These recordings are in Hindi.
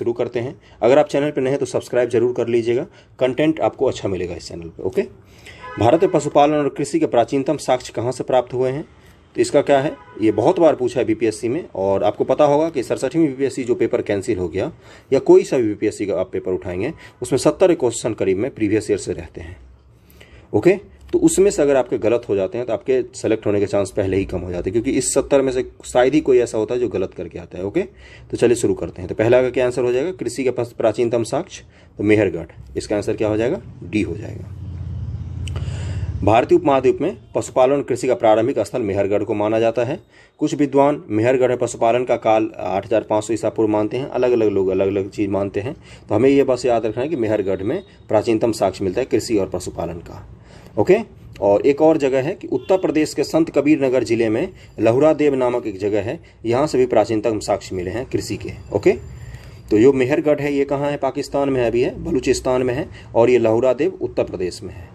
शुरू करते हैं। अगर आप चैनल पर नए हैं तो सब्सक्राइब जरूर कर लीजिएगा, कंटेंट आपको अच्छा मिलेगा इस चैनल पर। ओके, भारत में पशुपालन और कृषि के प्राचीनतम साक्ष्य कहाँ से प्राप्त हुए हैं? तो इसका क्या है, ये बहुत बार पूछा है बीपीएससी में, और आपको पता होगा कि 67वीं बीपीएससी जो पेपर कैंसिल हो गया, या कोई सा भी बीपीएससी का आप पेपर उठाएंगे उसमें 70 क्वेश्चन करीब में प्रीवियस ईयर से रहते हैं। ओके, तो उसमें से अगर आपके गलत हो जाते हैं तो आपके सेलेक्ट होने के चांस पहले ही कम हो जाते हैं, क्योंकि इस 70 में से शायद ही कोई ऐसा होता है जो गलत करके आता है। ओके, तो चलिए शुरू करते हैं। तो पहला का क्या आंसर हो जाएगा, कृषि के पास प्राचीनतम साक्ष्य, तो मेहरगढ़, इसका आंसर क्या हो जाएगा, डी हो जाएगा। भारतीय उपमहाद्वीप में पशुपालन और कृषि का प्रारंभिक स्थल मेहरगढ़ को माना जाता है। कुछ विद्वान मेहरगढ़ पशुपालन का काल 8500 ईसा पूर्व मानते हैं, अलग अलग लोग अलग अलग चीज़ मानते हैं। तो हमें ये बस याद रखना है कि मेहरगढ़ में प्राचीनतम साक्ष्य मिलता है कृषि और पशुपालन का। ओके, और एक और जगह है कि उत्तर प्रदेश के संत कबीर नगर जिले में लहुरा देव नामक एक जगह है, यहाँ से भी प्राचीनतम साक्ष्य मिले हैं कृषि के। ओके, तो जो मेहरगढ़ है ये कहाँ है, पाकिस्तान में अभी है, बलूचिस्तान में है, और ये लहुरा देव उत्तर प्रदेश में है।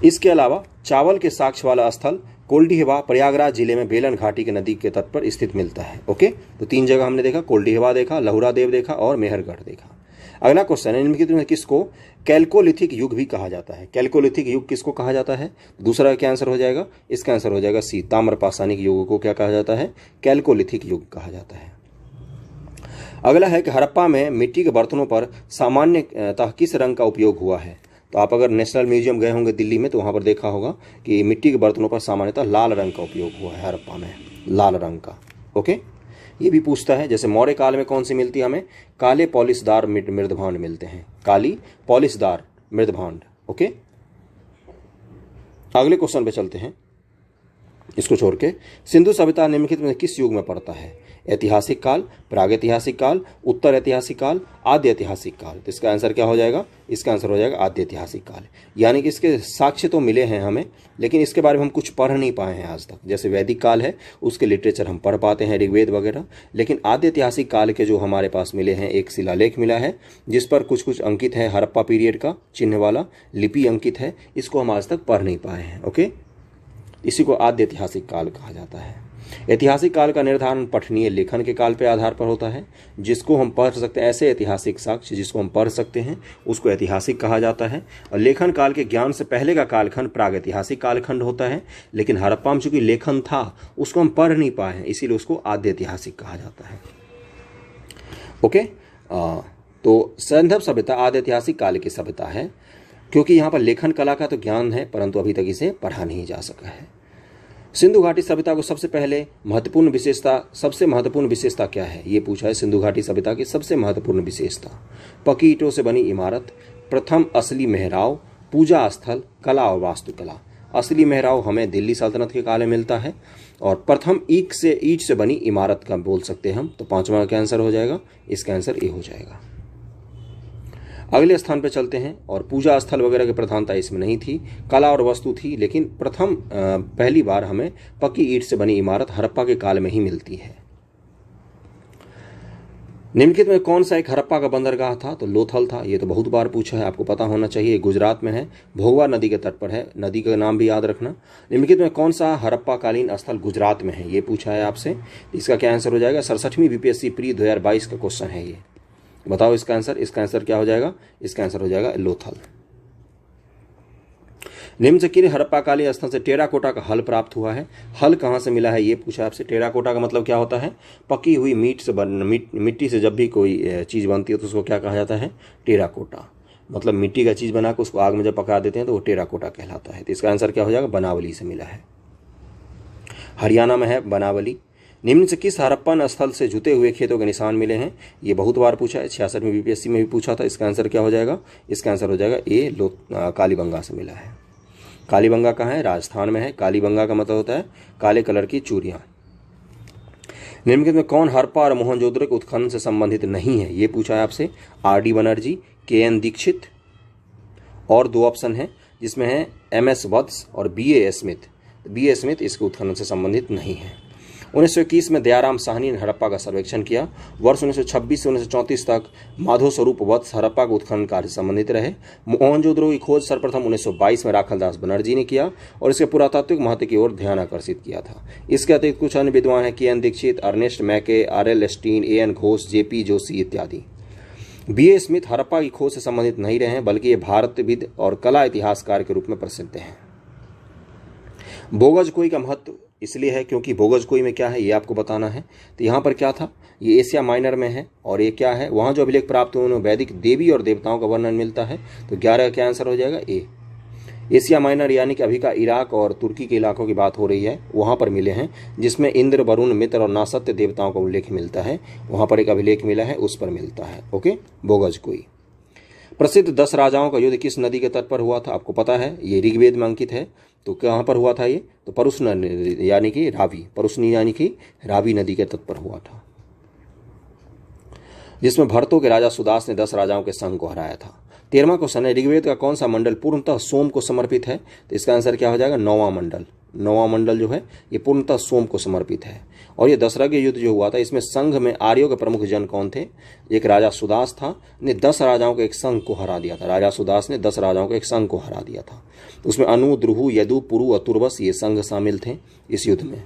इसके अलावा चावल के साक्ष्य वाला स्थल कोल्डीहवा प्रयागराज जिले में बेलन घाटी के नदी के तट पर स्थित मिलता है। ओके, तो 3 जगह हमने देखा, कोल्डीहवा देखा, लहुरा देव देखा और मेहरगढ़ देखा। अगला क्वेश्चन है, निम्नलिखित में किसको कैल्कोलिथिक युग भी कहा जाता है? कैल्कोलिथिक युग किसको कहा जाता है? दूसरा क्या आंसर हो जाएगा, इसका आंसर हो जाएगा सी, ताम्रपाषाणिक युग को क्या कहा जाता है, कैल्कोलिथिक युग कहा जाता है। अगला है कि हड़प्पा में मिट्टी के बर्तनों पर सामान्यतः किस रंग का उपयोग हुआ है? तो आप अगर नेशनल म्यूजियम गए होंगे दिल्ली में तो वहाँ पर देखा होगा कि मिट्टी के बर्तनों पर सामान्यतः लाल रंग का उपयोग हुआ है, हड़प्पा में लाल रंग का। ओके, ये भी पूछता है, जैसे मौर्य काल में कौन सी मिलती है हमें, काले पॉलिशदार मृदभांड मिलते हैं, काली पॉलिशदार मृदभांड। ओके, अगले क्वेश्चन पे चलते हैं, इसको छोड़ के। सिंधु सभ्यता निम्नलिखित में किस युग में पड़ता है? ऐतिहासिक काल, प्रागैतिहासिक काल, उत्तर ऐतिहासिक काल, आद्य ऐतिहासिक काल। तो इसका आंसर क्या हो जाएगा, इसका आंसर हो जाएगा आद्य ऐतिहासिक काल। यानी कि इसके साक्ष्य तो मिले हैं हमें, लेकिन इसके बारे में हम कुछ पढ़ नहीं पाए हैं आज तक। जैसे वैदिक काल है उसके लिटरेचर हम पढ़ पाते हैं, ऋग्वेद वगैरह, लेकिन आद्य ऐतिहासिक काल के जो हमारे पास मिले हैं, एक शिलालेख मिला है जिस पर कुछ कुछ अंकित है, हड़प्पा पीरियड का चिन्ह वाला लिपि अंकित है, इसको हम आज तक पढ़ नहीं पाए हैं। ओके, इसी को आद्य ऐतिहासिक काल कहा जाता है। ऐतिहासिक काल का निर्धारण पठनीय लेखन के काल पे आधार पर होता है, जिसको हम पढ़ सकते हैं। ऐसे ऐतिहासिक साक्ष्य जिसको हम पढ़ सकते हैं उसको ऐतिहासिक कहा जाता है। और लेखन काल के ज्ञान से पहले का कालखंड प्रागैतिहासिक कालखंड होता है, लेकिन हड़प्पा में चूंकि लेखन था उसको हम पढ़ नहीं पाए हैं, इसीलिए उसको आद्य ऐतिहासिक कहा जाता है। ओके, तो सैंधव सभ्यता आद्य ऐतिहासिक काल की सभ्यता है, क्योंकि यहाँ पर लेखन कला का तो ज्ञान है परंतु अभी तक इसे पढ़ा नहीं जा सका है। सिंधु घाटी सभ्यता को सबसे महत्वपूर्ण विशेषता क्या है? ये पूछा है, सिंधु घाटी सभ्यता की सबसे महत्वपूर्ण विशेषता। पक्की ईंटों से बनी इमारत, प्रथम असली मेहराव, पूजा स्थल, कला और वास्तुकला। असली मेहराव हमें दिल्ली सल्तनत के काल में मिलता है, और प्रथम ईंट से बनी इमारत का बोल सकते हैं हम। तो 5वां का आंसर हो जाएगा, इसका आंसर ए हो जाएगा। अगले स्थान पर चलते हैं, और पूजा स्थल वगैरह की प्रधानता इसमें नहीं थी, कला और वस्तु थी, लेकिन पहली बार हमें पक्की ईंट से बनी इमारत हड़प्पा के काल में ही मिलती है। निम्नलिखित में कौन सा एक हड़प्पा का बंदरगाह था? तो लोथल था। ये तो बहुत बार पूछा है, आपको पता होना चाहिए, गुजरात में है, भोगवा नदी के तट पर है, नदी का नाम भी याद रखना। निम्नलिखित में कौन सा हड़प्पा कालीन स्थल गुजरात में है? ये पूछा है आपसे, इसका क्या आंसर हो जाएगा? 67वीं बीपीएससी प्री 2022 का क्वेश्चन है ये, बताओ इसका आंसर। इसका आंसर क्या हो जाएगा? इसका आंसर हो जाएगा लोथल। निम्न से किन हड़प्पाकालीन स्थल से टेराकोटा का हल प्राप्त हुआ है? हल कहाँ से मिला है ये पूछा आपसे। टेराकोटा का मतलब क्या होता है? पकी हुई मिट्टी से जब भी कोई चीज़ बनती है तो उसको क्या कहा जाता है? टेराकोटा। मतलब मिट्टी का चीज़ बना के उसको आग में जब पका देते हैं तो वो टेराकोटा कहलाता है। तो इसका आंसर क्या हो जाएगा? बनावली से मिला है, हरियाणा में है बनावली। निम्न से किस हड़प्पन स्थल से जुते हुए खेतों के निशान मिले हैं? ये बहुत बार पूछा है, 66वीं बीपीएससी में भी पूछा था। इसका आंसर क्या हो जाएगा? इसका आंसर हो जाएगा ए, कालीबंगा से मिला है। कालीबंगा कहाँ है? राजस्थान में है। कालीबंगा का मतलब होता है काले कलर की चूड़ियाँ। निम्नलिखित में कौन हड़प्पा और मोहनजोदड़ो के उत्खनन से संबंधित नहीं है? ये पूछा है आपसे। आर.डी. बनर्जी, के.एन. दीक्षित, और 2 ऑप्शन है जिसमें है M.S. वत्स और B.A. स्मिथ। B.A. स्मिथ इसके उत्खनन से संबंधित नहीं है। 1921 में दयाराम साहनी ने हड़प्पा का सर्वेक्षण किया। वर्ष 1926 से 1934 तक माधो स्वरूप वत्स हड़प्पा के उत्खनन कार्य से संबंधित रहे। मोहनजोदड़ो की खोज सर्वप्रथम 1922 में राखलदास बनर्जी ने किया और इसके पुरातात्विक महत्व की ओर ध्यान आकर्षित किया था। इसके अतिरिक्त कुछ अन्य विद्वान हैं K N. Dikshit, Ernest Mackay, R L. Stein, A N. Ghosh, J P. Joshi इत्यादि। बी.ए. स्मिथ हड़प्पा की खोज से संबंधित नहीं रहे हैं, बल्कि ये भारतविद और कला इतिहासकार के रूप में प्रसिद्ध हैं। बोगजकोई का महत्व इसलिए है क्योंकि बोगजकोई में क्या है ये आपको बताना है। तो यहाँ पर क्या था, ये एशिया माइनर में है और ये क्या है, वहाँ जो अभिलेख प्राप्त हुए उन्हें वैदिक देवी और देवताओं का वर्णन मिलता है। तो 11 का क्या आंसर हो जाएगा ए। एशिया माइनर यानी कि अभी का इराक और तुर्की के इलाकों की बात हो रही है, वहाँ पर मिले हैं, जिसमें इंद्र, वरुण, मित्र और नासत्य देवताओं का उल्लेख मिलता है। वहाँ पर एक अभिलेख मिला है, उस पर मिलता है। Okay, Boghazkoi. प्रसिद्ध 10 राजाओं का युद्ध किस नदी के तट पर हुआ था, आपको पता है, ये ऋग्वेद में अंकित है। तो कहाँ पर हुआ था ये, तो परुष्ण यानी कि रावी, परुष्णी यानी कि रावी नदी के तट पर हुआ था, जिसमें भरतों के राजा सुदास ने 10 राजाओं के संघ को हराया था। 13वां क्वेश्चन है, ऋग्वेद का कौन सा मंडल पूर्णतः सोम को समर्पित है। तो इसका आंसर क्या हो जाएगा, 9वां मंडल। 9वां मंडल जो है ये पूर्णतः सोम को समर्पित है। और ये दशरथ के युद्ध जो हुआ था, इसमें संघ में आर्यों के प्रमुख जन कौन थे, एक राजा सुदास था, ने 10 राजाओं के एक संघ को हरा दिया था। राजा सुदास ने 10 राजाओं के एक संघ को हरा दिया था। उसमें अनु, द्रुहु, यदु, पुरु और तुर्वस ये संघ शामिल थे इस युद्ध में।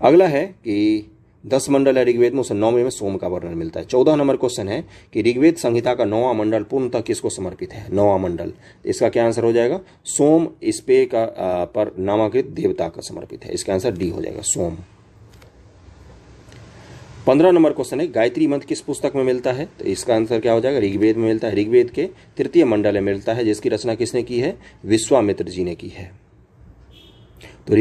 अगला है कि 10 मंडल है ऋग्वेद में, उसमें 9वें में सोम का वर्णन मिलता है। 14 नंबर क्वेश्चन है कि ऋग्वेद संहिता का 9वां मंडल पूर्णतः किसको समर्पित है। 9वां मंडल, इसका क्या आंसर हो जाएगा, सोम स्पे का पर नामांकित देवता का समर्पित है। इसका आंसर डी हो जाएगा, सोम। 15 नंबर क्वेश्चन है, गायत्री मंत्र किस पुस्तक में मिलता है। तो इसका आंसर क्या हो जाएगा, ऋग्वेद में मिलता है। ऋग्वेद के 3य मंडल में मिलता है, जिसकी रचना किसने की है, विश्वामित्र जी ने की है। तो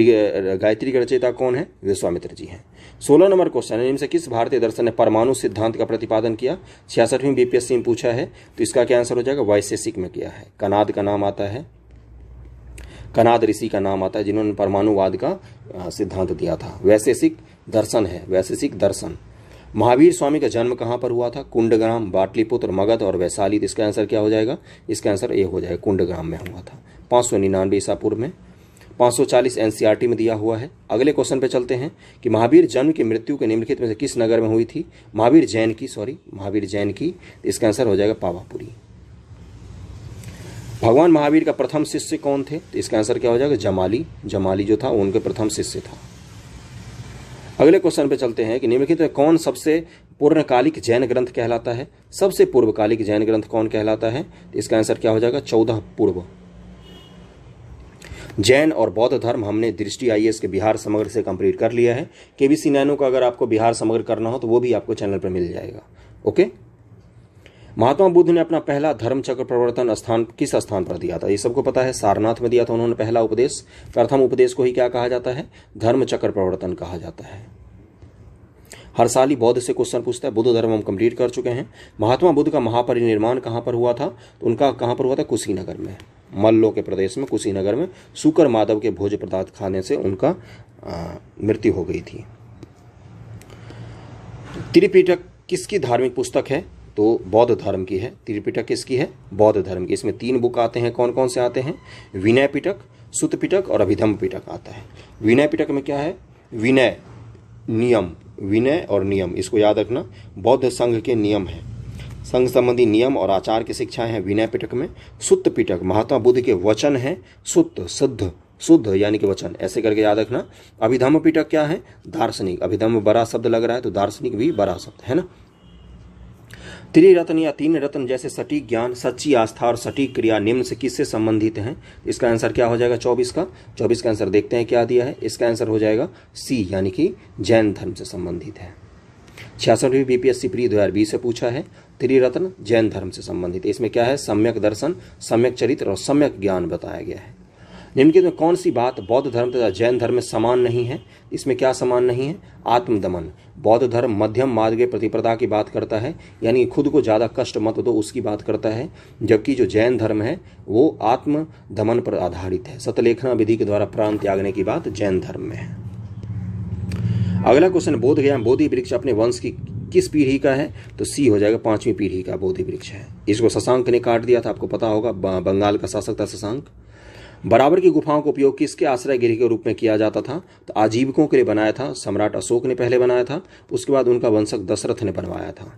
गायत्री के रचयिता कौन है, विश्वामित्र जी हैं। 16 नंबर क्वेश्चन है, इनसे किस भारतीय दर्शन ने परमाणु सिद्धांत का प्रतिपादन किया। 66वीं बीपीएससी में पूछा है। तो इसका क्या आंसर हो जाएगा, वैशेषिक में किया है। कनाद का नाम आता है, कनाद ऋषि का नाम आता है, जिन्होंने परमाणुवाद का सिद्धांत दिया था। वैशेषिक दर्शन है, वैशेषिक दर्शन। महावीर स्वामी का जन्म कहाँ पर हुआ था, कुंडग्राम, बाटलीपुत्र, मगध और वैशाली। तो इसका आंसर क्या हो जाएगा, इसका आंसर ए हो जाएगा, कुंडग्राम में हुआ था 599 ईसा पूर्व में। 540 एनसीईआरटी में दिया हुआ है। अगले क्वेश्चन पे चलते हैं कि महावीर जन्म की मृत्यु के निम्नलिखित में से किस नगर में हुई थी। महावीर जैन की। इसका आंसर हो जाएगा पावापुरी। भगवान महावीर का प्रथम शिष्य कौन थे। तो इसका आंसर क्या हो जाएगा, जमाली जो था उनके प्रथम शिष्य था। अगले क्वेश्चन पे चलते हैं कि निम्नलिखित में कौन सबसे पूर्णकालिक जैन ग्रंथ कहलाता है। सबसे पूर्वकालिक जैन ग्रंथ कौन कहलाता है। तो इसका आंसर क्या हो जाएगा, 14 पूर्व। जैन और बौद्ध धर्म हमने दृष्टि आईएएस के बिहार समग्र से कंप्लीट कर लिया है। केबीसी नैनो का अगर आपको बिहार समग्र करना हो तो वो भी आपको चैनल पर मिल जाएगा। ओके, महात्मा बुद्ध ने अपना पहला धर्म चक्र प्रवर्तन स्थान किस स्थान पर दिया था। ये सबको पता है, सारनाथ में दिया था उन्होंने पहला उपदेश। प्रथम उपदेश को ही क्या कहा जाता है, धर्म चक्र प्रवर्तन कहा जाता है। हर साल ही बौद्ध से क्वेश्चन पूछता है। बुद्ध धर्म हम कंप्लीट कर चुके हैं। महात्मा बुद्ध का महापरिनिर्वाण कहाँ पर हुआ था। तो उनका कहाँ पर हुआ था, कुशीनगर में, मल्लों के प्रदेश में, कुशीनगर में। शुकर माधव के भोज्य पदार्थ खाने से उनका मृत्यु हो गई थी। त्रिपिटक किसकी धार्मिक पुस्तक है। तो बौद्ध धर्म की है। त्रिपिटक किसकी है, बौद्ध धर्म की। इसमें 3 बुक आते हैं, कौन कौन से आते हैं, विनय पिटक, सुत्त पिटक और अभिधम्म पिटक आता है। विनय पिटक में क्या है, विनय नियम, विनय और नियम, इसको याद रखना, बौद्ध संघ के नियम है, संघ संबंधी नियम और आचार की शिक्षाएं हैं विनय पिटक में। सुत्त पिटक महात्मा बुद्ध के वचन है, सुत्त शुद्ध यानी कि वचन, ऐसे करके याद रखना। अभिधम्म पिटक क्या है, दार्शनिक। अभिधम्म बड़ा शब्द लग रहा है तो दार्शनिक भी बड़ा शब्द है ना। त्रिरत्न या 3 रत्न जैसे सटीक ज्ञान, सच्ची आस्था और सटीक क्रिया निम्न से किससे संबंधित हैं। इसका आंसर क्या हो जाएगा, 24 का आंसर देखते हैं क्या दिया है। इसका आंसर हो जाएगा सी, यानी कि जैन धर्म से संबंधित है। 66वीं बीपीएससी प्री 2020 से पूछा है, त्रिरत्न जैन धर्म से संबंधित। इसमें क्या है, सम्यक दर्शन, सम्यक चरित्र और सम्यक ज्ञान बताया गया है। निम्नलिखित में कौन सी बात बौद्ध धर्म तथा जैन धर्म में समान नहीं है। इसमें क्या समान नहीं है, आत्मदमन। बौद्ध धर्म मध्यम मार्ग के प्रतिप्रदा की बात करता है, यानी खुद को ज़्यादा कष्ट मत दो उसकी बात करता है, जबकि जो जैन धर्म है वो आत्मदमन पर आधारित है। सतलेखना विधि के द्वारा प्राण त्यागने की बात जैन धर्म में है। अगला क्वेश्चन, बोध गया बोधि वृक्ष अपने वंश की किस पीढ़ी का है। तो सी हो जाएगा, 5वीं पीढ़ी का बोधि वृक्ष है। इसको शशांक ने काट दिया था, आपको पता होगा, बंगाल का शासक था शशांक। बराबर की गुफाओं का उपयोग किसके आश्रय गृह के रूप में किया जाता था? तो आजीविकों के लिए बनाया था। सम्राट अशोक ने पहले बनाया था, उसके बाद उनका वंशक दशरथ ने बनवाया था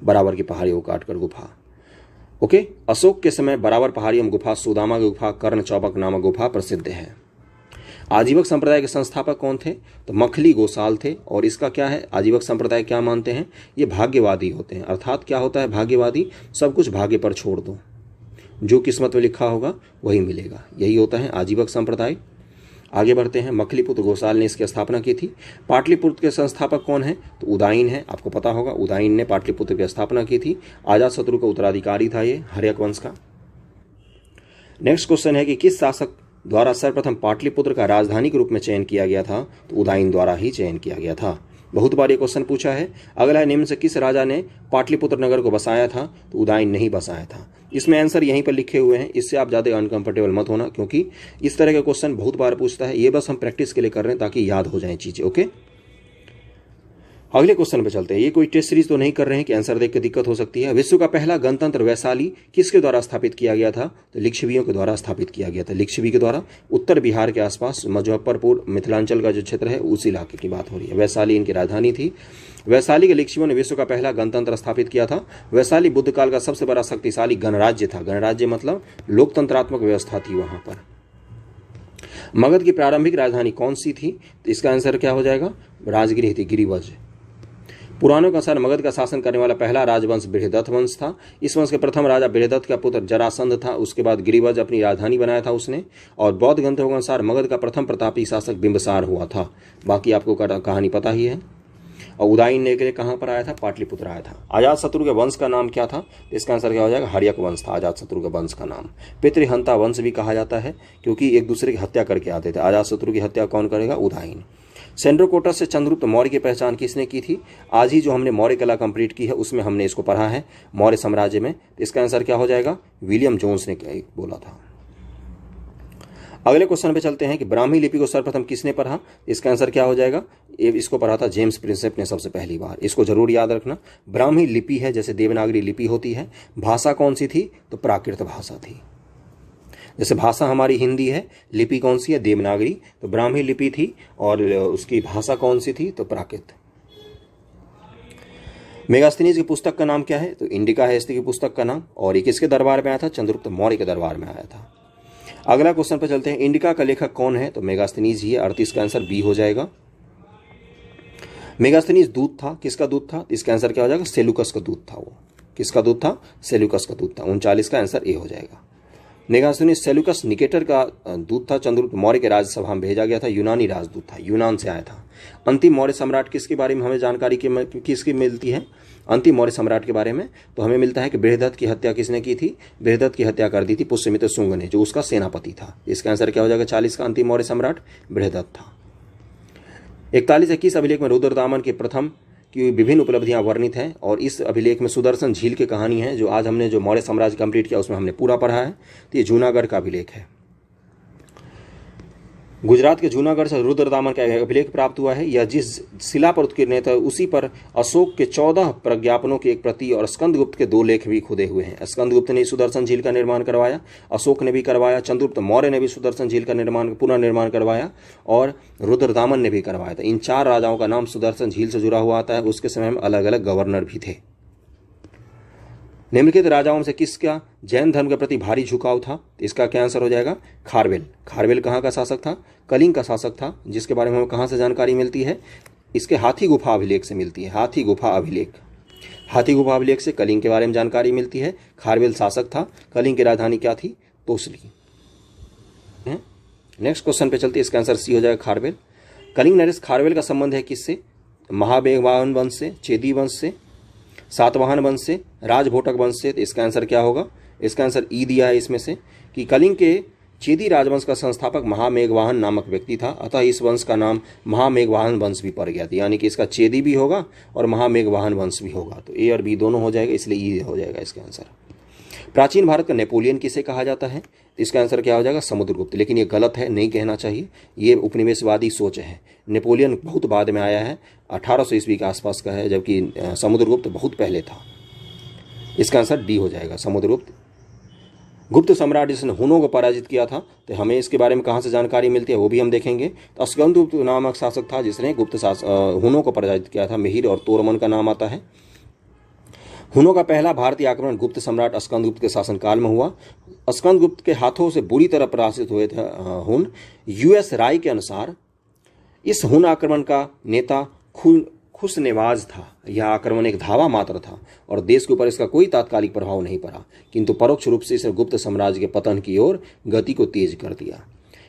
बराबर की पहाड़ियों को काटकर गुफा। ओके, अशोक के समय बराबर पहाड़ियों में गुफा, सुदामा की गुफा, कर्ण चौबक नामक गुफा प्रसिद्ध है। आजीवक संप्रदाय के संस्थापक कौन थे? तो मखली गोसाल थे। और इसका क्या है, आजीवक संप्रदाय क्या मानते हैं? ये भाग्यवादी होते हैं। अर्थात क्या होता है भाग्यवादी? सब कुछ भाग्य पर छोड़ दो, जो किस्मत में लिखा होगा वही मिलेगा, यही होता है आजीवक संप्रदाय। आगे बढ़ते हैं। मखलीपुत्र गोसाल ने इसकी स्थापना की थी। पाटलिपुत्र के संस्थापक कौन है? तो उदायन है, आपको पता होगा उदायन ने पाटलिपुत्र की स्थापना की थी। अजातशत्रु का उत्तराधिकारी था ये हर्यक वंश का। नेक्स्ट क्वेश्चन है कि किस शासक द्वारा सर्वप्रथम पाटलिपुत्र का राजधानी के रूप में चयन किया गया था? तो उदायन द्वारा ही चयन किया गया था। बहुत बार ये क्वेश्चन पूछा है। अगला है, निम्न से किस राजा ने पाटलिपुत्र नगर को बसाया था? तो उदायन नहीं बसाया था। इसमें आंसर यहीं पर लिखे हुए हैं, इससे आप ज़्यादा अनकंफर्टेबल मत होना, क्योंकि इस तरह के क्वेश्चन बहुत बार पूछता है। ये बस हम प्रैक्टिस के लिए कर रहे हैं ताकि याद हो जाए चीज़ें। ओके, अगले क्वेश्चन पे चलते हैं। ये कोई टेस्ट सीरीज तो नहीं कर रहे हैं कि आंसर देख के दिक्कत हो सकती है। विश्व का पहला गणतंत्र वैशाली किसके द्वारा स्थापित किया गया था? तो लिच्छवियों के द्वारा स्थापित किया गया था। लिच्छवी के द्वारा उत्तर बिहार के आसपास मुजफ्फरपुर मिथिलांचल का जो क्षेत्र है उस इलाके की बात हो रही है। वैशाली इनकी राजधानी थी। वैशाली के लिच्छवियों ने विश्व का पहला गणतंत्र स्थापित किया था। वैशाली बुद्ध काल का सबसे बड़ा शक्तिशाली गणराज्य था। गणराज्य मतलब लोकतंत्रात्मक व्यवस्था थी वहां पर। मगध की प्रारंभिक राजधानी कौन सी थी? तो इसका आंसर क्या हो जाएगा? राजगृह थी, गिरिवज। पुराणों के अनुसार मगध का शासन करने वाला पहला राजवंश बृहदत्त वंश था। इस वंश के प्रथम राजा बृहदत्त का पुत्र जरासंध था। उसके बाद गिरिवज अपनी राजधानी बनाया था उसने। और बौद्ध ग्रंथों के अनुसार मगध का प्रथम प्रतापी शासक बिंबिसार हुआ था। बाकी आपको कहानी पता ही है। और उदायन ने के लिए कहाँ पर आया था? पाटलिपुत्र आया था। अजातशत्रु के वंश का नाम क्या था? इसका आंसर क्या हो जाएगा? हर्यक वंश था अजातशत्रु के वंश का नाम। पितृहंता वंश भी कहा जाता है, क्योंकि एक दूसरे की हत्या करके आते थे। अजातशत्रु की हत्या कौन करेगा? उदायन। सेंड्रोकोटस से चंद्रगुप्त मौर्य की पहचान किसने की थी? आज ही जो हमने मौर्य कला कंप्लीट की है उसमें हमने इसको पढ़ा है, मौर्य साम्राज्य में। इसका आंसर क्या हो जाएगा? विलियम जोन्स ने बोला था। अगले क्वेश्चन पे चलते हैं कि ब्राह्मी लिपि को सर्वप्रथम किसने पढ़ा? इसका आंसर क्या हो जाएगा? इसको पढ़ा था जेम्स प्रिंसेप ने सबसे पहली बार। इसको जरूर याद रखना। ब्राह्मी लिपि है, जैसे देवनागरी लिपि होती है। भाषा कौन सी थी? तो प्राकृत भाषा थी। जैसे भाषा हमारी हिंदी है, लिपि कौन सी है? देवनागरी। तो ब्राह्मी लिपि थी और उसकी भाषा कौन सी थी? तो प्राकृत। मेगास्थनीज की पुस्तक का नाम क्या है? तो इंडिका है इसकी पुस्तक का नाम। और ये किसके दरबार में आया था? चंद्रगुप्त मौर्य के दरबार में आया था। अगला क्वेश्चन पर चलते हैं। इंडिका का लेखक कौन है? तो मेगास्थनीज ही है। 38 का आंसर बी हो जाएगा। मेगास्थनीज दूत था। किसका दूत था? इसका आंसर क्या हो जाएगा? सेलुकस का दूत था वो। किसका दूत था? सेलुकस का दूत था। 39 का आंसर ए हो जाएगा। मेगास्थनीज सेलुकस निकेटर का दूत था। चंद्रगुप्त मौर्य के राज्यसभा में भेजा गया था। यूनानी राजदूत था, यूनान से आया था। अंतिम मौर्य सम्राट किसके बारे में हमें जानकारी किसकी मिलती है? अंतिम मौर्य सम्राट के बारे में तो हमें मिलता है कि बृहदत्त की हत्या किसने की थी? बृहदत्त की हत्या कर दी थी पुष्यमित्र शुंग ने, जो उसका सेनापति था। इसका आंसर क्या हो जाएगा? 40 का अंतिम मौर्य सम्राट बृहदत्त था। 41-21 अभिलेख में रुद्रदामन के प्रथम की विभिन्न उपलब्धियां वर्णित हैं। और इस अभिलेख में सुदर्शन झील की कहानी है, जो आज हमने जो मौर्य साम्राज्य कंप्लीट किया उसमें हमने पूरा पढ़ा है। तो ये जूनागढ़ का अभिलेख है। गुजरात के जूनागढ़ से रुद्रदामन का अभिलेख प्राप्त हुआ है। यह जिस शिला पर उत्कीर्णित है उसी पर अशोक के 14 प्रज्ञापनों की एक प्रति और स्कंदगुप्त के 2 लेख भी खुदे हुए हैं। स्कंदगुप्त ने सुदर्शन झील का निर्माण करवाया, अशोक ने भी करवाया, चंद्रगुप्त मौर्य ने भी सुदर्शन झील का पुनर्निर्माण करवाया और रुद्रदामन ने भी करवाया था। इन 4 राजाओं का नाम सुदर्शन झील से जुड़ा हुआ आता है। उसके समय में अलग अलग गवर्नर भी थे। निम्नलिखित राजाओं से किसका जैन धर्म के प्रति भारी झुकाव था? इसका क्या आंसर हो जाएगा? खारवेल। खारवेल कहाँ का शासक था? कलिंग का शासक था, जिसके बारे में हमें कहाँ से जानकारी मिलती है? इसके हाथी गुफा अभिलेख से मिलती है। हाथी गुफा अभिलेख, हाथी गुफा अभिलेख से कलिंग के बारे में जानकारी मिलती है। खारवेल शासक था। कलिंग की राजधानी क्या थी? तोसली। नेक्स्ट क्वेश्चन पे चलते हैं। इसका आंसर सी हो जाएगा, खारवेल। कलिंग नरेश खारवेल का संबंध है किससे? महामेघवाहन वंश से, चेदी वंश से, सातवाहन वंश से, राजभोटक वंश से। तो इसका आंसर क्या होगा? इसका आंसर ई दिया है इसमें से कि कलिंग के चेदी राजवंश का संस्थापक महामेघवाहन नामक व्यक्ति था। अतः इस वंश का नाम महामेघवाहन वंश भी पड़ गया था। यानी कि इसका चेदी भी होगा और महामेघवाहन वंश भी होगा। तो ए और बी दोनों हो जाएगा, इसलिए ई हो जाएगा इसका आंसर। प्राचीन भारत का नेपोलियन किसे कहा जाता है? इसका आंसर क्या हो जाएगा? समुद्रगुप्त। लेकिन ये गलत है, नहीं कहना चाहिए। ये उपनिवेशवादी सोच है। नेपोलियन बहुत बाद में आया है, 1800 ईस्वी के आसपास का है, जबकि समुद्रगुप्त बहुत पहले था। इसका आंसर डी हो जाएगा, समुद्रगुप्त। गुप्त सम्राट जिसने हुनों को पराजित किया था, तो हमें इसके बारे में कहाँ से जानकारी मिलती है वो भी हम देखेंगे। तो स्कंदगुप्त नामक शासक था जिसने हुनों को पराजित किया था। मिहिर और तोरमन का नाम आता है। हुनों का पहला भारतीय आक्रमण गुप्त सम्राट स्कंदगुप्त के शासनकाल में हुआ। स्कंदगुप्त के हाथों से बुरी तरह पराजित हुए थे हुन। यूएस राय के अनुसार इस हुन आक्रमण का नेता खुशनेवाज था। यह आक्रमण एक धावा मात्र था और देश के ऊपर इसका कोई तात्कालिक प्रभाव नहीं पड़ा, किंतु परोक्ष रूप से इसने गुप्त साम्राज्य के पतन की ओर गति को तेज कर दिया।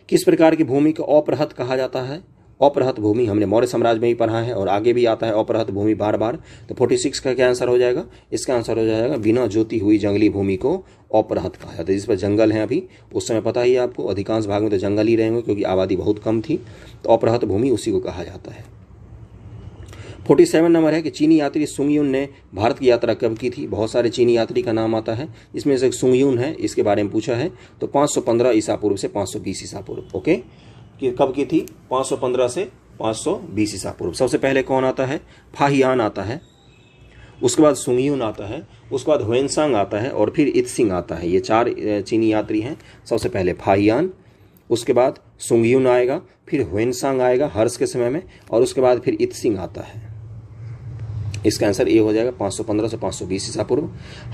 किस प्रकार की भूमि को अपरहत कहा जाता है? अपरहत भूमि हमने मौर्य साम्राज्य में ही पढ़ा है और आगे भी आता है अपरहत भूमि बार बार। तो 46 का क्या आंसर हो जाएगा? इसका आंसर हो जाएगा बिना जोती हुई जंगली भूमि को अपरहत कहा जाता है। जिस पर जंगल है अभी, उस समय पता ही है आपको, अधिकांश भाग में तो जंगल ही रहेंगे क्योंकि आबादी बहुत कम थी। तो अपरहत भूमि उसी को कहा जाता है। 47 नंबर है कि चीनी यात्री सुंगयुन ने भारत की यात्रा कब की थी? बहुत सारे चीनी यात्री का नाम आता है, इसमें से एक सुंगयुन है, इसके बारे में पूछा है। तो 515 ईसा पूर्व से 520 ईसा पूर्व। ओके, कि कब की थी? 515 से 520 ईसा पूर्व। सबसे पहले कौन आता है? फाहियान आता है, उसके बाद सुंगयुन आता है, उसके बाद हुएनसांग आता है और फिर इत्सिंग आता है। ये 4 चीनी यात्री हैं। सबसे पहले फाहियान, उसके बाद सुंगयुन आएगा, फिर हुएनसांग आएगा हर्ष के समय में, और उसके बाद फिर इत्सिंग आता है। इसका आंसर ए हो जाएगा 515 से 520 ईसा पूर्व।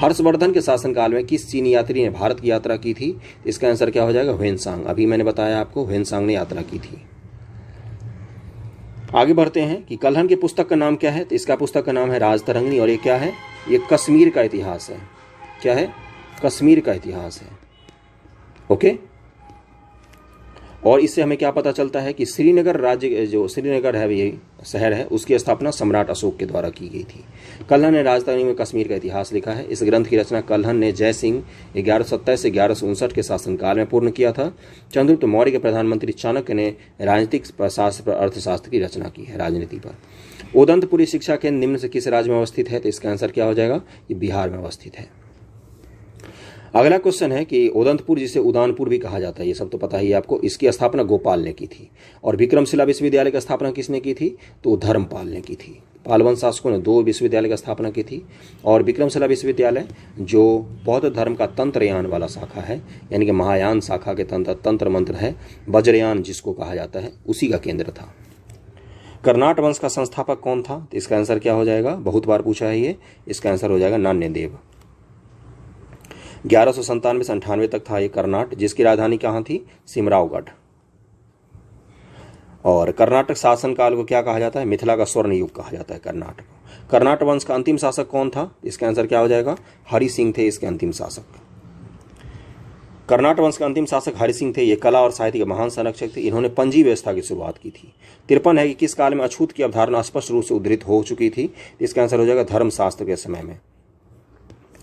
हर्षवर्धन के शासनकाल में किस चीनी यात्री ने भारत की यात्रा की थी? इसका आंसर क्या हो जाएगा? हुएनसांग। अभी मैंने बताया आपको, हुएनसांग ने यात्रा की थी। आगे बढ़ते हैं कि कल्हण की पुस्तक का नाम क्या है? तो इसका पुस्तक का नाम है राजतरंगिणी और ये क्या है? ये कश्मीर का इतिहास है। क्या है? कश्मीर का इतिहास है। ओके, और इससे हमें क्या पता चलता है कि श्रीनगर राज्य, जो श्रीनगर है ये शहर है, उसकी स्थापना सम्राट अशोक के द्वारा की गई थी। कल्हण ने राजधानी में कश्मीर का इतिहास लिखा है। इस ग्रंथ की रचना कल्हण ने जय सिंह 1127 से 1159 के शासनकाल में पूर्ण किया था। चंद्रगुप्त मौर्य के प्रधानमंत्री चाणक्य ने राजनीतिक शास्त्र पर अर्थशास्त्र की रचना की है, राजनीति पर। उदंतपुरी शिक्षा केंद्र निम्न से किस राज्य में अवस्थित है? तो इसका आंसर क्या हो जाएगा? ये बिहार में अवस्थित है। अगला क्वेश्चन है कि उदंतपुर, जिसे उदानपुर भी कहा जाता है, ये सब तो पता ही है आपको, इसकी स्थापना गोपाल ने की थी। और विक्रमशिला विश्वविद्यालय की स्थापना किसने की थी? तो धर्मपाल ने की थी। पालवन शासकों ने 2 विश्वविद्यालय की स्थापना की थी। और विक्रमशिला विश्वविद्यालय जो बौद्ध धर्म का तंत्रयान वाला शाखा है, यानी कि महायान शाखा के तंत्र मंत्र है, वज्रयान जिसको कहा जाता है, उसी का केंद्र था। कर्नाट वंश का संस्थापक कौन था? तो इसका आंसर क्या हो जाएगा? बहुत बार पूछा है ये। इसका आंसर हो जाएगा नान्यदेव। 1197 से 98 तक था ये कर्नाट, जिसकी राजधानी कहाँ थी? सिमरावगढ़। और कर्नाटक शासनकाल को क्या कहा जाता है? मिथिला का स्वर्ण युग कहा जाता है कर्नाटक को। कर्नाटक वंश का अंतिम शासक कौन था? इसका आंसर क्या हो जाएगा? हरि सिंह थे इसके अंतिम शासक। कर्नाटक वंश के अंतिम शासक हरि सिंह थे। ये कला और साहित्य के महान संरक्षक थे। इन्होंने पंजी व्यवस्था की शुरुआत की थी। 53 है कि किस काल में अछूत की अवधारणा स्पष्ट रूप से उद्धृत हो चुकी थी? इसका आंसर हो जाएगा धर्मशास्त्र के समय में।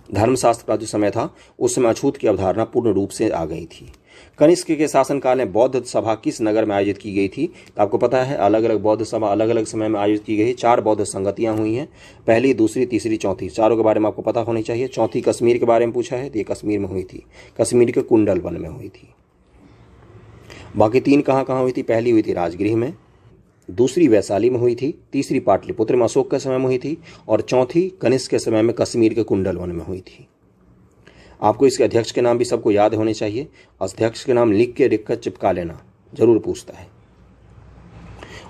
धर्मशास्त्र का जो समय था उस समय अछूत की अवधारणा पूर्ण रूप से आ गई थी। कनिष्क के शासनकाल में बौद्ध सभा किस नगर में आयोजित की गई थी? तो आपको पता है अलग अलग बौद्ध सभा अलग अलग समय में आयोजित की गई। 4 बौद्ध संगतियां हुई हैं, पहली, दूसरी, तीसरी, चौथी। चारों के बारे में आपको पता होनी चाहिए। चौथी कश्मीर के बारे में पूछा है, तो ये कश्मीर में हुई थी, कश्मीर के कुंडल वन में हुई थी। बाकी 3 कहाँ कहाँ हुई थी? पहली हुई थी राजगृह में, दूसरी वैशाली में हुई थी, तीसरी पाटलिपुत्र में अशोक के समय में हुई थी, और चौथी कनिष्क के समय में कश्मीर के कुंडल वन में हुई थी। आपको इसके अध्यक्ष के नाम भी सबको याद होने चाहिए। अध्यक्ष के नाम लिख के चिपका लेना, जरूर पूछता है।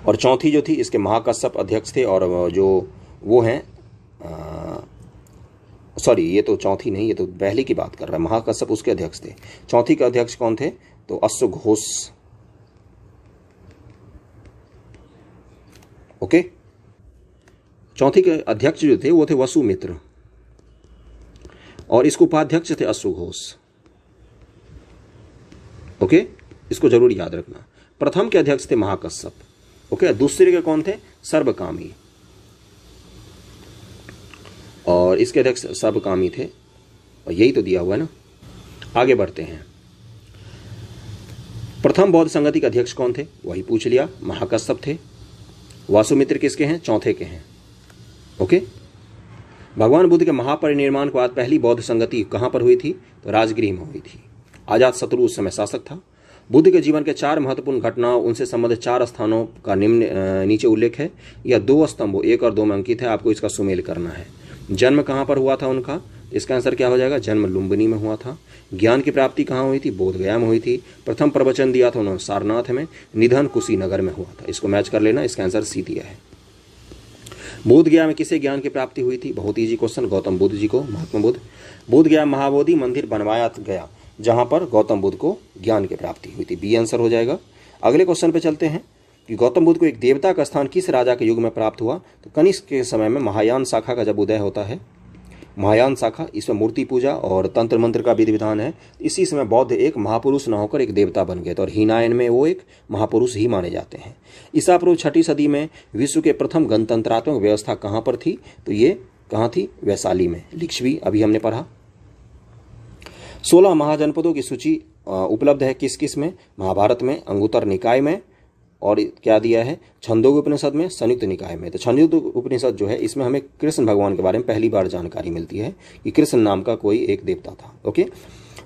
और चौथी जो थी इसके महाकश्यप अध्यक्ष थे, और जो वो हैं सॉरी ये तो चौथी नहीं, ये तो पहले की बात कर रहा है। महाकश्यप उसके अध्यक्ष थे। चौथी के अध्यक्ष कौन थे? तो अश्वघोष। ओके, चौथी के अध्यक्ष जो थे वो थे वसुमित्र, और इसके उपाध्यक्ष थे अश्वघोष। ओके, इसको जरूर याद रखना। प्रथम के अध्यक्ष थे महाकश्यप। ओके, दूसरे के कौन थे? सर्वकामी, और इसके अध्यक्ष सर्वकामी थे, और यही तो दिया हुआ है ना। आगे बढ़ते हैं। प्रथम बौद्ध संगति के अध्यक्ष कौन थे? वही पूछ लिया, महाकश्यप थे। वासुमित्र किसके हैं? चौथे के हैं। ओके, भगवान बुद्ध के महापरिनिर्माण के बाद पहली बौद्ध संगति कहां पर हुई थी? तो राजगृह में हुई थी। अजात शत्रु उस समय शासक था। बुद्ध के जीवन के 4 महत्वपूर्ण घटनाओं, उनसे संबंधित 4 स्थानों का नीचे उल्लेख है। यह 2 स्तंभों 1 और 2 में अंकित है। आपको इसका सुमेल करना है। जन्म कहां पर हुआ था उनका? इसका आंसर क्या हो जाएगा, जन्म लुम्बिनी में हुआ था। ज्ञान की प्राप्ति कहाँ हुई थी, बोधगया में हुई थी। प्रथम प्रवचन दिया था उन्होंने सारनाथ में। निधन कुशीनगर में हुआ था। इसको मैच कर लेना, इसका आंसर सी दिया है। बोधगया में किसे ज्ञान की प्राप्ति हुई थी, बहुत ईजी क्वेश्चन, गौतम बुद्ध जी को, महात्मा बुद्ध। बोधगया महाबोधि मंदिर बनवाया गया जहां पर गौतम बुद्ध को ज्ञान की प्राप्ति हुई थी, बी आंसर हो जाएगा। अगले क्वेश्चन पे चलते हैं कि गौतम बुद्ध को एक देवता का स्थान किस राजा के युग में प्राप्त हुआ, तो कनिष्क के समय में महायान शाखा का जब उदय होता है, महायान शाखा, इसमें मूर्ति पूजा और तंत्र मंत्र का विधि विधान है। इसी समय बौद्ध एक महापुरुष न होकर एक देवता बन गए थे और हीनायन में वो एक महापुरुष ही माने जाते हैं। ईसा पूर्व 6वीं सदी में विश्व के प्रथम गणतंत्रात्मक व्यवस्था कहाँ पर थी, तो ये कहाँ थी, वैशाली में, लिच्छवी अभी हमने पढ़ा। 16 महाजनपदों की सूची उपलब्ध है किस किस में, महाभारत में, अंगुत्तर निकाय में, और क्या दिया है, छंदोग्य उपनिषद में, संयुक्त निकाय में। तो छंदोग्य उपनिषद जो है इसमें हमें कृष्ण भगवान के बारे में पहली बार जानकारी मिलती है कि कृष्ण नाम का कोई एक देवता था। ओके,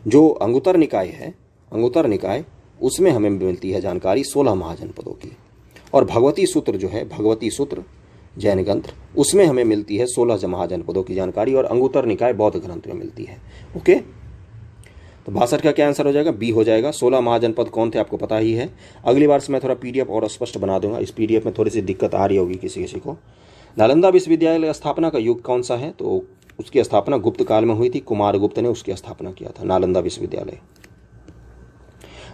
जो अंगुत्तर निकाय है, अंगुत्तर निकाय, उसमें हमें मिलती है जानकारी 16 महाजनपदों की। और भगवती सूत्र जो है, भगवती सूत्र जैन ग्रंथ, उसमें हमें मिलती है 16 महाजनपदों की जानकारी, और अंगुत्तर निकाय बौद्ध ग्रंथ में मिलती है। ओके, तो 62 का क्या आंसर हो जाएगा, बी हो जाएगा। 16 महाजनपद कौन थे आपको पता ही है। अगली बार से मैं थोड़ा पीडीएफ और स्पष्ट बना दूंगा, इस पीडीएफ में थोड़ी सी दिक्कत आ रही होगी किसी किसी को। नालंदा विश्वविद्यालय स्थापना का युग कौन सा है, तो उसकी स्थापना गुप्त काल में हुई थी, कुमार गुप्त ने उसकी स्थापना किया था, नालंदा विश्वविद्यालय।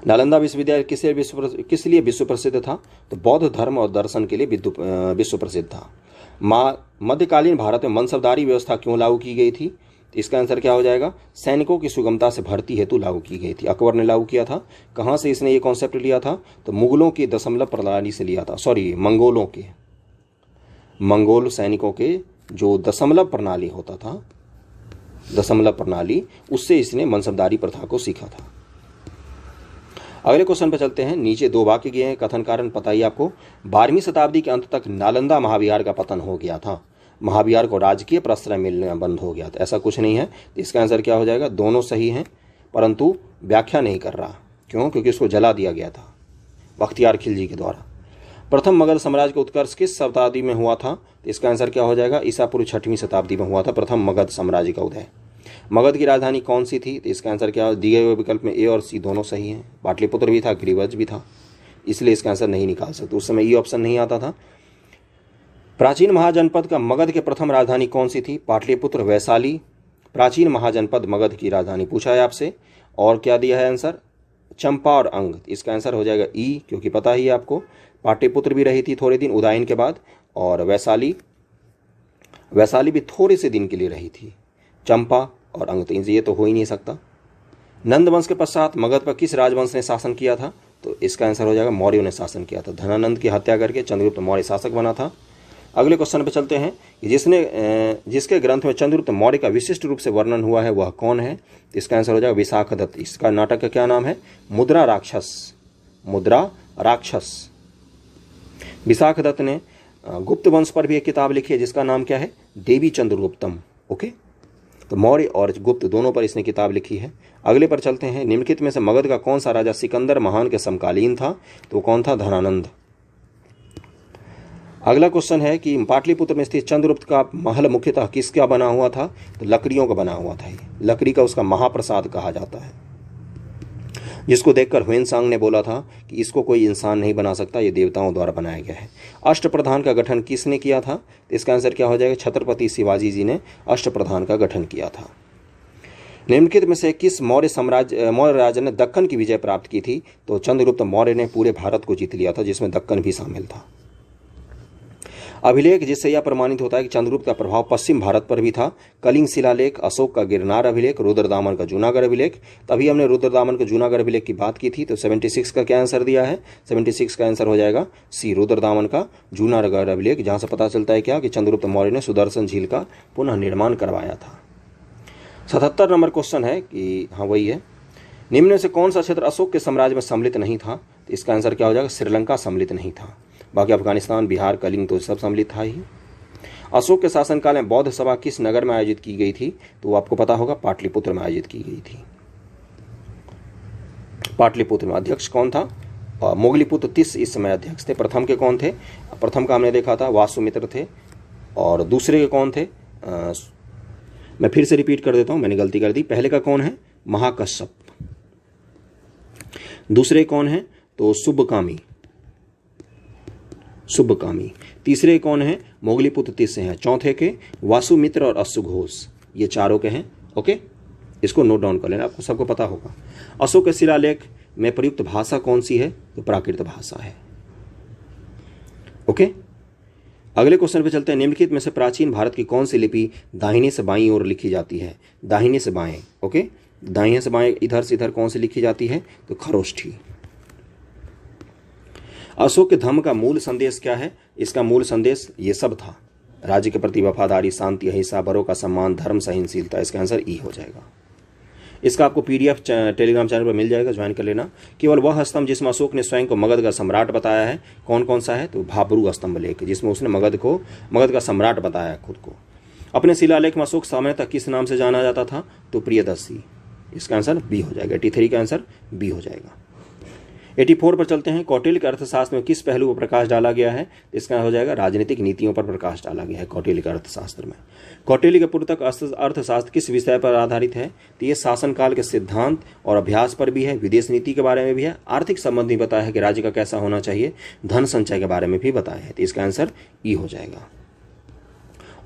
नालंदा विश्वविद्यालय किस लिए विश्व प्रसिद्ध था, तो बौद्ध धर्म और दर्शन के लिए विश्व प्रसिद्ध था। मध्यकालीन भारत में मनसबदारी व्यवस्था क्यों लागू की गई थी, इसका आंसर क्या हो जाएगा, सैनिकों की सुगमता से भर्ती हेतु लागू की गई थी। अकबर ने लागू किया था। कहाँ से इसने ये कॉन्सेप्ट लिया था, तो मुगलों की दशमलव प्रणाली से लिया था, सॉरी मंगोलों के, मंगोल सैनिकों के जो दशमलव प्रणाली होता था, दशमलव प्रणाली, उससे इसने मनसबदारी प्रथा को सीखा था। अगले क्वेश्चन पर चलते हैं। नीचे 2 वाक्य दिए हैं, कथन कारण बताइए आपको। 12वीं शताब्दी के अंत तक नालंदा महाविहार का पतन हो गया था, महाविहार को राजकीय प्रश्रय मिलना बंद हो गया था, ऐसा कुछ नहीं है। इसका आंसर क्या हो जाएगा, दोनों सही हैं, परंतु व्याख्या नहीं कर रहा, क्यों, क्योंकि इसको जला दिया गया था बख्तियार खिलजी के द्वारा। प्रथम मगध साम्राज्य का उत्कर्ष किस शताब्दी में हुआ था, तो इसका आंसर क्या हो जाएगा, ईसा पूर्व 6वीं शताब्दी में हुआ था प्रथम मगध साम्राज्य का उदय। मगध की राजधानी कौन सी थी, तो इसका आंसर क्या, दिए हुए विकल्प में ए और सी दोनों सही हैं। पाटलिपुत्र भी था, गिरिवज भी था, इसलिए इसका आंसर नहीं निकाल सकते, उस समय ई ऑप्शन नहीं आता था। प्राचीन महाजनपद का मगध के प्रथम राजधानी कौन सी थी, पाटलिपुत्र, वैशाली। प्राचीन महाजनपद मगध की राजधानी पूछा है आपसे, और क्या दिया है आंसर, चंपा और अंग। इसका आंसर हो जाएगा ई, क्योंकि पता ही है आपको, पाटलिपुत्र भी रही थी थोड़े दिन उदयन के बाद, और वैशाली भी थोड़े से दिन के लिए रही थी। चंपा और अंग, तो ये तो हो ही नहीं सकता। नंद वंश के पश्चात मगध पर किस राजवंश ने शासन किया था, तो इसका आंसर हो जाएगा मौर्यों ने शासन किया था। धनानंद की हत्या करके चंद्रगुप्त मौर्य शासक बना था। अगले क्वेश्चन पे चलते हैं कि जिसके ग्रंथ में चंद्रगुप्त मौर्य का विशिष्ट रूप से वर्णन हुआ है वह कौन है, तो इसका आंसर हो जाएगा विशाखदत्त। इसका नाटक का क्या नाम है, मुद्रा राक्षस, मुद्रा राक्षस। विशाखदत्त ने गुप्त वंश पर भी एक किताब लिखी है जिसका नाम क्या है, देवी चंद्रगुप्तम। ओके, तो मौर्य और गुप्त दोनों पर इसने किताब लिखी है। अगले पर चलते हैं। निम्नलिखित में से मगध का कौन सा राजा सिकंदर महान के समकालीन था, तो कौन था, धनानंद। अगला क्वेश्चन है कि पाटलिपुत्र में स्थित चंद्रगुप्त का महल मुख्यतः किसका बना हुआ था, तो लकड़ियों का बना हुआ था। लकड़ी का उसका महाप्रसाद कहा जाता है, जिसको देखकर ह्वेनसांग ने बोला था कि इसको कोई इंसान नहीं बना सकता, ये देवताओं द्वारा बनाया गया है। अष्टप्रधान का गठन किसने किया था, तो इसका आंसर क्या हो जाएगा, छत्रपति शिवाजी जी ने अष्टप्रधान का गठन किया था। निम्नलिखित में से किस मौर्य राजा ने दक्कन की विजय प्राप्त की थी, तो चंद्रगुप्त मौर्य ने पूरे भारत को जीत लिया था, जिसमें दक्कन भी शामिल था। अभिलेख जिससे यह प्रमाणित होता है कि चंद्रगुप्त का प्रभाव पश्चिम भारत पर भी था, कलिंग शिलालेख, अशोक का गिरनार अभिलेख, रुद्रदामन का जूनागढ़ अभिलेख। तभी हमने रुद्रदामन का जूनागढ़ अभिलेख की बात की थी, तो 76 का क्या आंसर दिया है, 76 का आंसर हो जाएगा सी, रुद्रदामन का जूनागढ़ अभिलेख, जहां से पता चलता है क्या कि चंद्रगुप्त मौर्य ने सुदर्शन झील का पुनः निर्माण करवाया था। 77 नंबर क्वेश्चन है कि हाँ वही है, निम्न में से कौन सा क्षेत्र अशोक के साम्राज्य में सम्मिलित नहीं था, तो इसका आंसर क्या हो जाएगा, श्रीलंका सम्मिलित नहीं था। बाकी अफगानिस्तान, बिहार, कलिंग तो सब सम्मिलित था ही। अशोक के शासनकाल में बौद्ध सभा किस नगर में आयोजित की गई थी, तो वो आपको पता होगा पाटलिपुत्र में आयोजित की गई थी। पाटलिपुत्र में अध्यक्ष कौन था, मोगलीपुत्र तीस इस समय अध्यक्ष थे। प्रथम के कौन थे, प्रथम का हमने देखा था वासुमित्र थे, और दूसरे के कौन थे, मैं फिर से रिपीट कर देता हूं, मैंने गलती कर दी। पहले का कौन है? महाकश्यप। दूसरे कौन है? तो शुभकामी। तीसरे कौन है? मोगलीपुत्र तीसरे हैं। चौथे के वासुमित्र और अश्वघोष, ये चारों के हैं। ओके, इसको नोट डाउन कर लेना, आपको सबको पता होगा। अशोक के शिलालेख में प्रयुक्त भाषा कौन सी है? तो प्राकृत भाषा है। ओके, अगले क्वेश्चन पे चलते हैं। निम्नलिखित में से प्राचीन भारत की कौन सी लिपि दाहिने से बाईं ओर लिखी जाती है? दाहिने से बाएं। ओके, दाहिने से बाएं, इधर से इधर कौन सी लिखी जाती है? तो खरोष्ठी। अशोक के धम्म का मूल संदेश क्या है? इसका मूल संदेश ये सब था, राज्य के प्रति वफादारी, शांति, अहिंसा, बड़ों का सम्मान, धर्म, सहनशीलता। इसका आंसर ई हो जाएगा। इसका आपको पीडीएफ टेलीग्राम चैनल पर मिल जाएगा, ज्वाइन कर लेना। केवल वह स्तंभ जिसमें अशोक ने स्वयं को मगध का सम्राट बताया है, कौन कौन सा है? तो भाब्रू स्तंभ लेख, जिसमें उसने मगध का सम्राट बताया खुद को। अपने शिलालेख में अशोक समय तक किस नाम से जाना जाता था? तो प्रियदर्शी। इसका आंसर बी हो जाएगा। 83 का आंसर बी हो जाएगा। 84 पर चलते हैं। कौटिल्य के अर्थशास्त्र में किस पहलू पर प्रकाश डाला गया है? इसका हो जाएगा राजनीतिक नीतियों पर प्रकाश डाला गया है कौटिल्य के अर्थशास्त्र में। कौटिल्य के पूर्व तक अर्थशास्त्र किस विषय पर आधारित है? तो ये शासनकाल के सिद्धांत और अभ्यास पर भी है, विदेश नीति के बारे में भी है, आर्थिक संबंधी बताया है कि राज्य का कैसा होना चाहिए, धन संचय के बारे में भी बताया है। तो इसका आंसर ई हो जाएगा।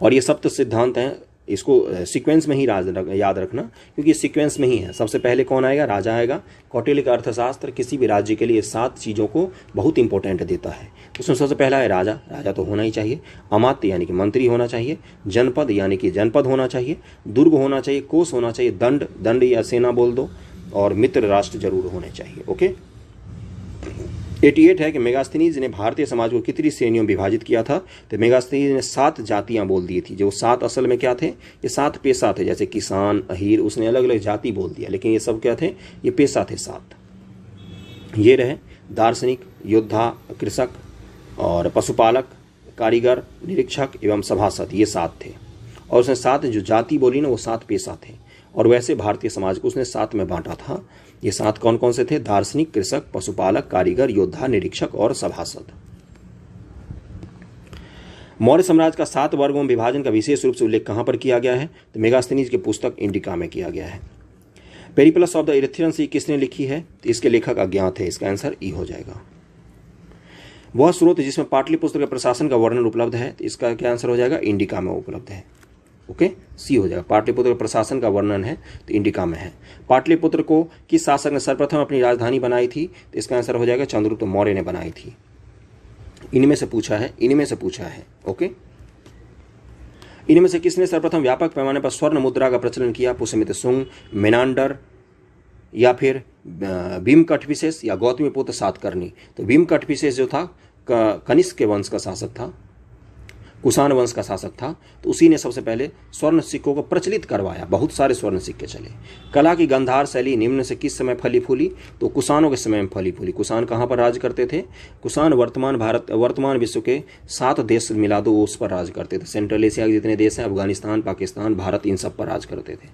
और ये सप्त सिद्धांत हैं, इसको सीक्वेंस में ही याद रखना, क्योंकि सीक्वेंस में ही है। सबसे पहले कौन आएगा? राजा आएगा। कौटिल्य का अर्थशास्त्र किसी भी राज्य के लिए 7 चीज़ों को बहुत इंपॉर्टेंट देता है। उसमें सबसे पहला है राजा। राजा तो होना ही चाहिए। अमात्य यानी कि मंत्री होना चाहिए। जनपद यानी कि जनपद होना चाहिए। दुर्ग होना चाहिए। कोष होना चाहिए। दंड या सेना बोल दो। और मित्र राष्ट्र जरूर होने चाहिए। ओके, 88 है कि मेगास्थनीज ने भारतीय समाज को कितनी श्रेणियों में विभाजित किया था? तो मेगास्थनीज ने 7 जातियां बोल दी थी। जो 7 असल में क्या थे? ये 7 पेशा थे, जैसे किसान, अहीर, उसने अलग अलग जाति बोल दिया, लेकिन ये सब क्या थे? ये पेशा थे 7। ये रहे दार्शनिक, योद्धा, कृषक और पशुपालक, कारीगर, निरीक्षक एवं सभासद, ये 7 थे। और उसने 7 जो जाति बोली ना, वो 7 पेशा थे। और वैसे भारतीय समाज को उसने 7 में बांटा था। ये 7 कौन कौन से थे? दार्शनिक, कृषक, पशुपालक, कारीगर, योद्धा, निरीक्षक और सभासद। मौर्य साम्राज्य का 7 वर्गों में विभाजन का विशेष रूप से उल्लेख कहां पर किया गया है? तो मेगास्थनीज की पुस्तक इंडिका में किया गया है। पेरिप्लस ऑफ द इरीथ्रियन सी किसने लिखी है? तो इसके लेखक अज्ञात है। इसका आंसर ई हो जाएगा। वह स्रोत जिसमें पाटलिपुत्र के प्रशासन का वर्णन उपलब्ध है, तो इसका क्या आंसर हो जाएगा? इंडिका में उपलब्ध है। ओके, सी हो जाएगा। पाटलिपुत्र के प्रशासन का वर्णन है तो इंडिका में है। पाटलिपुत्र को किस शासक ने सर्वप्रथम अपनी राजधानी बनाई थी? तो इसका आंसर हो जाएगा चंद्रगुप्त मौर्य ने बनाई थी। इनमें से पूछा है। ओके, इनमें से किसने सर्वप्रथम व्यापक पैमाने पर स्वर्ण मुद्रा का प्रचलन किया? पुष्यमित्र शुंग, मेनांडर, या फिर भीमकटविशेष या गौतमीपुत्र सातकर्णी। तो भीमकटविशेष जो था कनिष्क के वंश का शासक था, कुषाण वंश का शासक था। तो उसी ने सबसे पहले स्वर्ण सिक्कों को प्रचलित करवाया। बहुत सारे स्वर्ण सिक्के चले। कला की गंधार शैली निम्न से किस समय फली फूली? तो कुषाणों के समय में फली फूली। कुषाण कहाँ पर राज करते थे? कुषाण वर्तमान विश्व के 7 देश मिला दो उस पर राज करते थे। सेंट्रल एशिया के जितने देश हैं, अफगानिस्तान, पाकिस्तान, भारत, इन सब पर राज करते थे।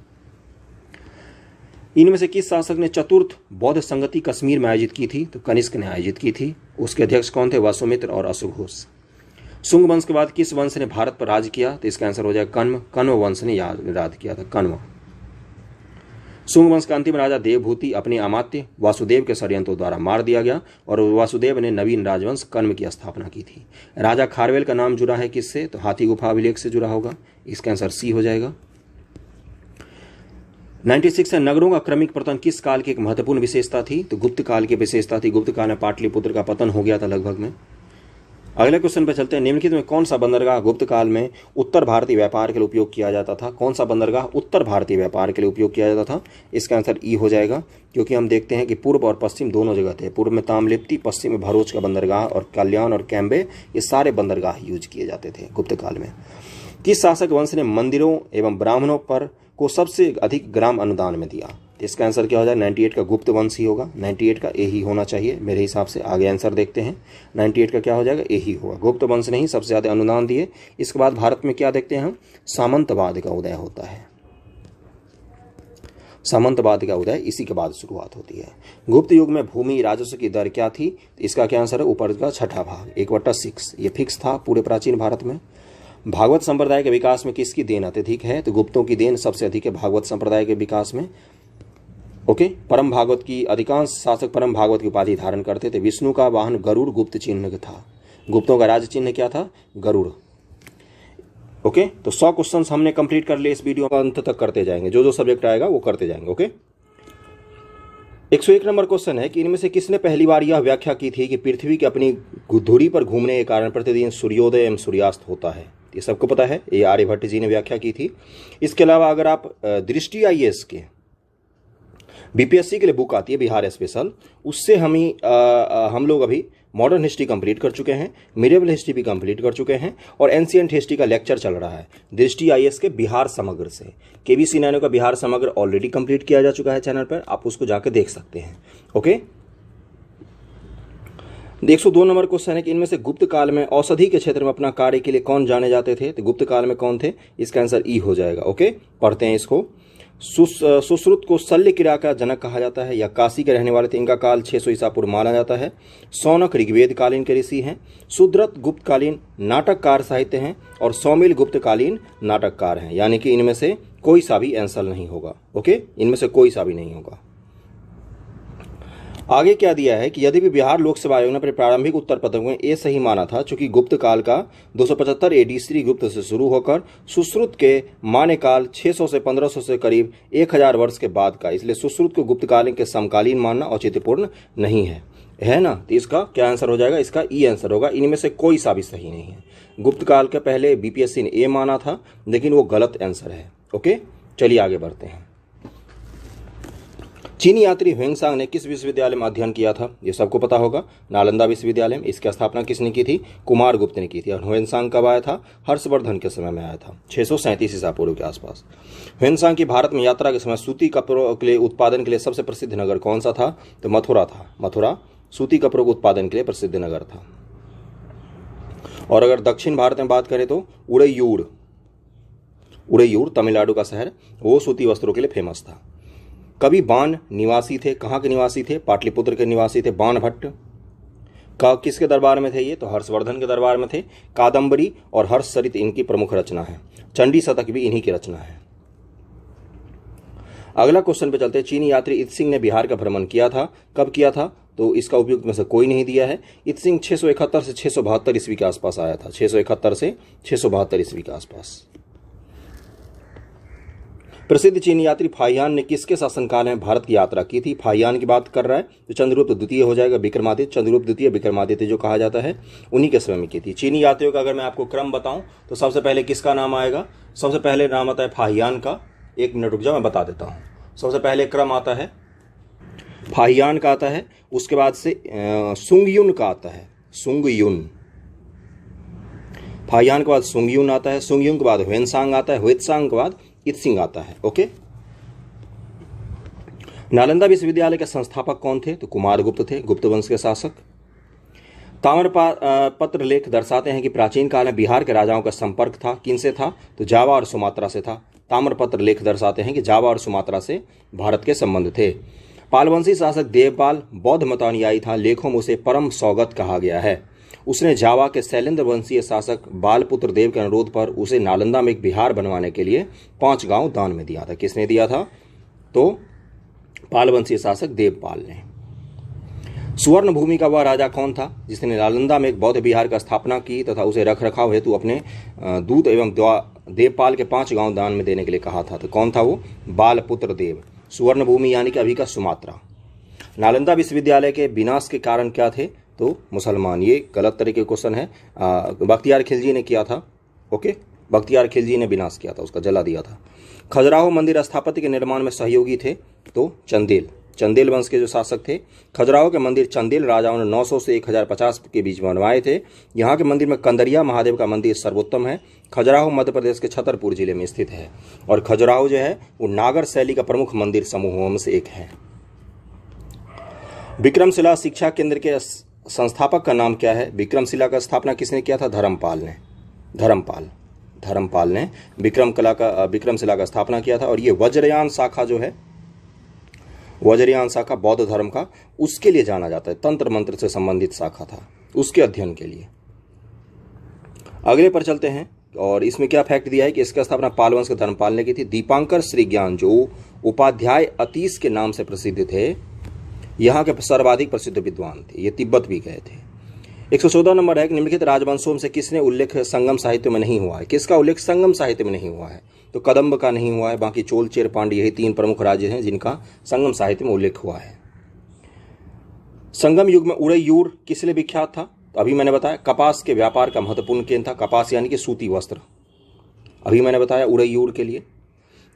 इनमें से किस शासक ने चतुर्थ बौद्ध संगति कश्मीर में आयोजित की थी? तो कनिष्क ने आयोजित की थी। उसके अध्यक्ष कौन थे? वासुमित्र और अश्वघोष। शुंग वंश के बाद किस वंश ने भारत पर राज किया? तो इसका आंसर हो जाएगा कण्व वंश ने राज किया था। कण्व। शुंग वंश का अंतिम राजा देवभूति अपने अमात्य वासुदेव के षड्यंत्रों द्वारा मार दिया गया और वासुदेव ने नवीन राजवंश कण्व की स्थापना की थी। राजा खारवेल का नाम जुड़ा है किससे? तो हाथी गुफा अभिलेख से जुड़ा होगा। इसका आंसर सी हो जाएगा। 96 है। नगरों का क्रमिक पतन किस काल की एक महत्वपूर्ण विशेषता थी? तो गुप्त काल की विशेषता थी। गुप्त काल में पाटलिपुत्र का पतन हो गया था लगभग में। अगले क्वेश्चन पर चलते हैं। निम्नलिखित में कौन सा बंदरगाह गुप्त काल में उत्तर भारतीय व्यापार के लिए उपयोग किया जाता था? कौन सा बंदरगाह उत्तर भारतीय व्यापार के लिए उपयोग किया जाता था? इसका आंसर ई हो जाएगा, क्योंकि हम देखते हैं कि पूर्व और पश्चिम दोनों जगह थे। पूर्व में ताम्रलिप्ति, पश्चिम में भरूच का बंदरगाह और कल्याण और कैम्बे, ये सारे बंदरगाह यूज किए जाते थे गुप्त काल में। किस शासक वंश ने मंदिरों एवं ब्राह्मणों पर को सबसे अधिक ग्राम अनुदान में दिया? इसका आंसर क्या हो जाएगा? 98 का गुप्त वंश ही होगा। 98 का ए ही होना चाहिए मेरे हिसाब से। आगे आंसर देखते हैं। 98 का क्या हो जाएगा? ए ही होगा। गुप्त वंश ने ही सबसे ज्यादा अनुदान दिए। इसके बाद भारत में क्या देखते हैं हम? सामंतवाद का उदय होता है। सामंतवाद का उदय इसी के बाद शुरुआत होती है। गुप्त युग में भूमि राजस्व की दर क्या थी? इसका क्या आंसर है? ऊपर का छठा भाग 1/6। ये फिक्स था पूरे प्राचीन भारत में। भागवत संप्रदाय के विकास में किसकी देन अत्यधिक है? तो गुप्तों की देन सबसे अधिक है भागवत संप्रदाय के विकास में। ओके, परम भागवत की अधिकांश शासक परम भागवत की उपाधि धारण करते थे। विष्णु का वाहन गरुड़ गुप्त चिन्ह था। गुप्तों का राज चिन्ह क्या था? गरुड़। ओके, तो 100 क्वेश्चंस हमने कंप्लीट कर लिए। इस वीडियो को अंत तक करते जाएंगे, जो जो सब्जेक्ट आएगा वो करते जाएंगे। ओके, 101 नंबर क्वेश्चन है कि इनमें से किसने पहली बार यह व्याख्या की थी कि पृथ्वी के अपनी धुरी पर घूमने के कारण प्रतिदिन सूर्योदय एवं सूर्यास्त होता है? ये सबको पता है, ये आर्यभट्ट जी ने व्याख्या की थी। इसके अलावा अगर आप दृष्टि आईएएस के बीपीएससी के लिए बुक आती है बिहार स्पेशल, उससे हम लोग अभी मॉडर्न हिस्ट्री कंप्लीट कर चुके हैं, मिडिवल हिस्ट्री भी कंप्लीट कर चुके हैं और एंशिएंट हिस्ट्री का लेक्चर चल रहा है दृष्टि आईएएस के बिहार समग्र से। केबीसी नैनो का बिहार समग्र ऑलरेडी कंप्लीट किया जा चुका है चैनल पर, आप उसको जाकर देख सकते हैं। ओके, 102 नंबर क्वेश्चन है कि इनमें से गुप्त काल में औषधि के क्षेत्र में अपना कार्य के लिए कौन जाने जाते थे? तो गुप्त काल में कौन थे? इसका आंसर ई हो जाएगा। ओके, पढ़ते हैं इसको। सुश्रुत को शल्य क्रिया का जनक कहा जाता है, या काशी के रहने वाले थे, इनका काल 600 ईसा पूर्व माना जाता है। सौनक ऋग्वेद कालीन के ऋषि हैं। सुद्रत गुप्त कालीन नाटककार साहित्य हैं और सौमिल गुप्त कालीन नाटककार हैं। यानी कि इनमें से कोई सा भी आंसर नहीं होगा। ओके, इनमें से कोई सा भी नहीं होगा। आगे क्या दिया है कि यदि बिहार लोक सेवा आयोग ने अपने प्रारंभिक उत्तर पत्र में ये सही माना था, चूंकि गुप्त काल का 275 एडी श्री गुप्त से शुरू होकर सुश्रुत के मान्य काल 600 से 1500 से करीब 1000 वर्ष के बाद का, इसलिए सुश्रुत को गुप्त काल के समकालीन मानना औचित्यपूर्ण नहीं है ना। तो इसका क्या आंसर हो जाएगा? इसका ई आंसर होगा। इनमें से कोई सा भी सही नहीं है। गुप्त काल के पहले बीपीएससी ने ए माना था, लेकिन वो गलत आंसर है। ओके, चलिए आगे बढ़ते हैं। चीनी यात्री ह्वेंसांग ने किस विश्वविद्यालय में अध्ययन किया था? ये सबको पता होगा, नालंदा विश्वविद्यालय में। इसकी स्थापना किसने की थी? कुमार गुप्त ने की थी। और ह्वेंसांग कब आया था? हर्षवर्धन के समय में आया था, 637 ईसा पूर्व के आसपास। ह्वेंसांग की भारत में यात्रा के समय सूती कपड़ों के लिए उत्पादन के लिए सबसे प्रसिद्ध नगर कौन सा था? तो मथुरा था। मथुरा सूती कपड़ों के उत्पादन के लिए प्रसिद्ध नगर था। और अगर दक्षिण भारत में बात करें तो उड़ैयूर तमिलनाडु का शहर, वो सूती वस्त्रों के लिए फेमस था। कवि बाण निवासी थे। कहाँ के निवासी थे? पाटलिपुत्र के निवासी थे। बाण भट्ट किसके दरबार में थे? ये तो हर्षवर्धन के दरबार में थे। कादम्बरी और हर्षचरित इनकी प्रमुख रचना है। चंडी शतक भी इन्हीं की रचना है। अगला क्वेश्चन पे चलते हैं। चीनी यात्री इत्सिंग ने बिहार का भ्रमण किया था। कब किया था? तो इसका उपयुक्त में से कोई नहीं दिया है। इत्सिंग 671 से 672 ईस्वी के आसपास आया था। 671 से 672 ईस्वी के आसपास। प्रसिद्ध चीनी यात्री फाहियान ने किसके शासनकाल में भारत की यात्रा की थी? फाहियान की बात कर रहा है तो चंद्रगुप्त द्वितीय हो जाएगा। विक्रमादित्य, चंद्रगुप्त द्वितीय विक्रमादित्य जो कहा जाता है, उन्हीं के समय में की थी। चीनी यात्रियों का अगर मैं आपको क्रम बताऊं तो सबसे पहले किसका नाम आएगा? सबसे पहले नाम आता है फाहियान का। 1 मिनट रुक जाओ, मैं बता देता हूँ। सबसे पहले क्रम आता है फाहियान का आता है, उसके बाद से सुंगयुन का आता है। सुंगयुन, फाहियान के बाद सुंगयुन आता है। सुंगयुन के बाद ह्वेंसांग आता है। ह्वेत्सांग के बाद इत्सिंग आता है। ओके, नालंदा विश्वविद्यालय के संस्थापक कौन थे? तो कुमार गुप्त थे, गुप्त वंश के शासक। ताम्रपत्र लेख दर्शाते हैं कि प्राचीन काल में बिहार के राजाओं का संपर्क था। किनसे था? तो जावा और सुमात्रा से था। ताम्रपत्र लेख दर्शाते हैं कि जावा और सुमात्रा से भारत के संबंध थे। पालवंशी शासक देवपाल बौद्ध मतानुयायी था। लेखों में उसे परम सौगत कहा गया है। उसने जावा के शैलेंद्र वंशीय शासक बालपुत्र देव के अनुरोध पर उसे नालंदा में एक बिहार बनवाने के लिए 5 गांव दान में दिया था। किसने दिया था? तो पालवंशीय शासक देवपाल ने। सुवर्ण भूमि का वह राजा कौन था जिसने नालंदा में एक बौद्ध बिहार का स्थापना की तथा उसे रख रखाव हेतु अपने दूत एवं देवपाल के 5 गांव दान में देने के लिए कहा था? तो कौन था वो? बालपुत्र देव। सुवर्ण भूमि यानी कि अभी का सुमात्रा। नालंदा विश्वविद्यालय के विनाश के कारण क्या थे? तो मुसलमान। ये गलत तरीके का क्वेश्चन है। बख्तियार खिलजी ने किया था। ओके, बख्तियार खिलजी ने विनाश किया था, उसका जला दिया था। खजुराहो मंदिर स्थापत्य के निर्माण में सहयोगी थे तो चंदेल वंश के जो शासक थे। खजुराहो के मंदिर चंदेल राजाओं ने 900 से 1050 के बीच बनवाए थे। यहाँ के मंदिर में कंदरिया महादेव का मंदिर सर्वोत्तम है। खजुराहो मध्य प्रदेश के छतरपुर जिले में स्थित है और खजुराहो जो है वो नागर शैली का प्रमुख मंदिर समूहों में से एक है। विक्रमशिला शिक्षा केंद्र के संस्थापक का नाम क्या है? विक्रमशिला का स्थापना किसने किया था? धर्मपाल ने विक्रमशिला का स्थापना किया था। और ये वज्रयान शाखा जो है, वज्रयान शाखा बौद्ध धर्म का, उसके लिए जाना जाता है। तंत्र मंत्र से संबंधित शाखा था, उसके अध्ययन के लिए। अगले पर चलते हैं और इसमें क्या फैक्ट दिया है कि इसकी स्थापना पाल वंश के धर्मपाल ने की थी। दीपांकर श्रीज्ञान जो उपाध्याय अतीश के नाम से प्रसिद्ध थे, यहाँ के सर्वाधिक प्रसिद्ध विद्वान थे, ये तिब्बत भी गए थे। 114 नंबर है कि निम्नलिखित राजवंशों से किसने उल्लेख संगम साहित्य में नहीं हुआ है। किसका उल्लेख संगम साहित्य में नहीं हुआ है? तो कदम्ब का नहीं हुआ है, बाकी चोल चेर पांड्य यही 3 प्रमुख राज्य हैं जिनका संगम साहित्य में उल्लेख हुआ है। संगम युग में उड़ैयूर किस लिए विख्यात था? तो अभी मैंने बताया कपास के व्यापार का महत्वपूर्ण केंद्र था, कपास यानी कि सूती वस्त्र, अभी मैंने बताया उड़ैयूर के लिए।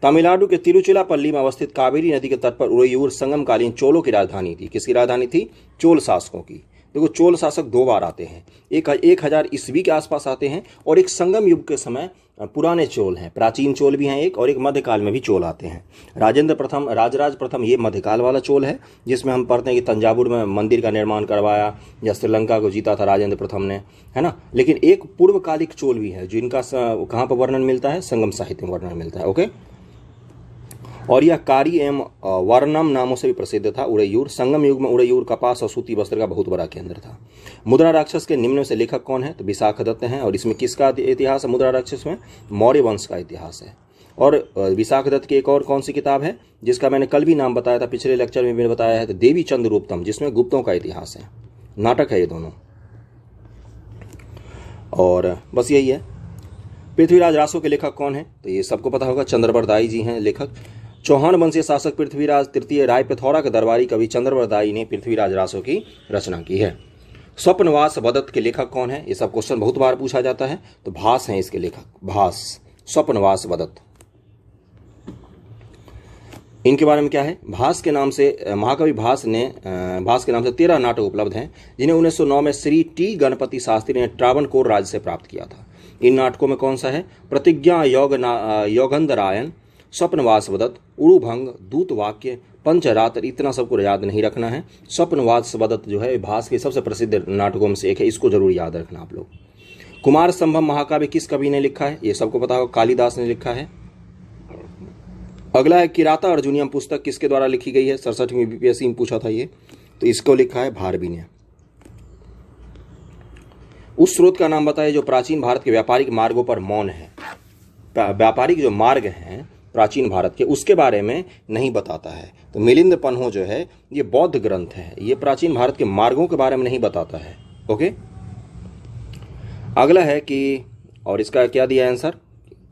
तमिलनाडु के तिरुचिरापल्ली में अवस्थित कावेरी नदी के तट पर उड़ैयूर संगमकालीन चोलों की राजधानी थी। किसकी राजधानी थी? चोल शासकों की। देखो चोल शासक 2 बार आते हैं, 1000 ईस्वी के आसपास आते हैं और एक संगम युग के समय पुराने चोल हैं, प्राचीन चोल भी हैं एक, और एक मध्यकाल में भी चोल आते हैं। राजेंद्र प्रथम, राजराज प्रथम, ये मध्यकाल वाला चोल है जिसमें हम पढ़ते हैं कि तंजावुर में मंदिर का निर्माण करवाया या श्रीलंका को जीता था राजेंद्र प्रथम ने, है ना। लेकिन एक पूर्वकालिक चोल भी है जिनका कहाँ पर वर्णन मिलता है? संगम साहित्य में वर्णन मिलता है। ओके, और यह कारी एवं वर्णम नामों से भी प्रसिद्ध था उड़ैयूर। संगम युग में उड़ैयूर कपास और सूती वस्त्र का बहुत बड़ा केंद्र था। मुद्रा राक्षस के निम्न से लेखक कौन है? तो विशाखदत्त हैं, और इसमें किसका इतिहास है? मुद्रा राक्षस में मौर्य वंश का इतिहास है। और विशाखदत्त की एक और कौन सी किताब है जिसका मैंने कल भी नाम बताया था, पिछले लेक्चर में मैंने बताया है, तो देवी चंद्रगुप्तम, जिसमें गुप्तों का इतिहास है। नाटक है ये दोनों। और बस यही है। पृथ्वीराज रासो के लेखक कौन है? तो ये सबको पता होगा, चंद्रवरदाई जी हैं लेखक। चौहान वंशीय शासक पृथ्वीराज तृतीय राय पिथौरा के दरबारी कवि चंद्रवरदाई ने पृथ्वीराज रासो की रचना की है। स्वप्नवास वदत्त के लेखक कौन है? ये सब क्वेश्चन बहुत बार पूछा जाता है। तो भास हैं इसके लेखक, भास, स्वप्नवास वदत्त। इनके बारे में क्या है? भास के नाम से, महाकवि भास के नाम से 13 नाटक उपलब्ध हैं जिन्हें 1909 में श्री टी गणपति शास्त्री ने ट्रावणकोर राज्य से प्राप्त किया था। इन नाटकों में कौन सा है? प्रतिज्ञा योगंधरायन, स्वप्नवास वदत्त, उड़ुभंग, दूत वाक्य, पंचरात्र। इतना सबको याद नहीं रखना है। स्वप्नवास वदत्त जो है भास के सबसे प्रसिद्ध नाटकों में से एक है, इसको जरूर याद रखना आप लोग। कुमार संभव महाकाव्य किस कवि ने लिखा है? ये सबको पता होगा, कालिदास ने लिखा है। अगला है किराता अर्जुनियम पुस्तक किसके द्वारा लिखी गई है? 67वीं बीपीएससी में पूछा था ये, तो इसको लिखा है भारवी ने। उस स्रोत का नाम बताइए जो प्राचीन भारत के व्यापारिक मार्गों पर मौन है। व्यापारिक जो मार्ग हैं प्राचीन भारत के, उसके बारे में नहीं बताता है। तो मिलिंद पन्हो जो है ये बौद्ध ग्रंथ है, ये प्राचीन भारत के मार्गों के बारे में नहीं बताता है। ओके, अगला है कि, और इसका क्या दिया आंसर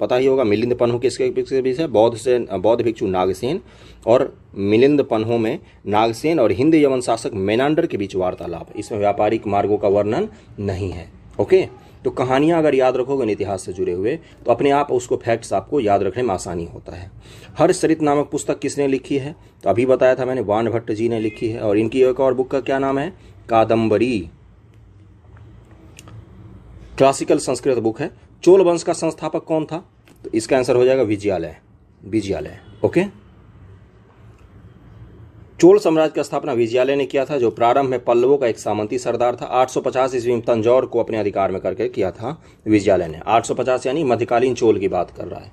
पता ही होगा, मिलिंद पन्हो किसके बीच है? बौद्ध भिक्षु नागसेन, और मिलिंद पन्हो में नागसेन और हिंद यवन शासक मेनांडर के बीच वार्तालाप। इसमें व्यापारिक मार्गों का वर्णन नहीं है। ओके, तो कहानियां अगर याद रखोगे इतिहास से जुड़े हुए तो अपने आप उसको फैक्ट्स आपको याद रखने में आसानी होता है। हर्षचरित नामक पुस्तक किसने लिखी है? तो अभी बताया था मैंने, बाणभट्ट जी ने लिखी है। और इनकी एक और बुक का क्या नाम है? कादम्बरी, क्लासिकल संस्कृत बुक है। चोल वंश का संस्थापक कौन था? तो इसका आंसर हो जाएगा विजयालय। ओके, चोल साम्राज्य की स्थापना विजयालय ने किया था, जो प्रारंभ में पल्लवों का एक सामंती सरदार था। 850 ईस्वी में तंजौर को अपने अधिकार में करके किया था विजयालय ने। 850 यानी मध्यकालीन चोल की बात कर रहा है।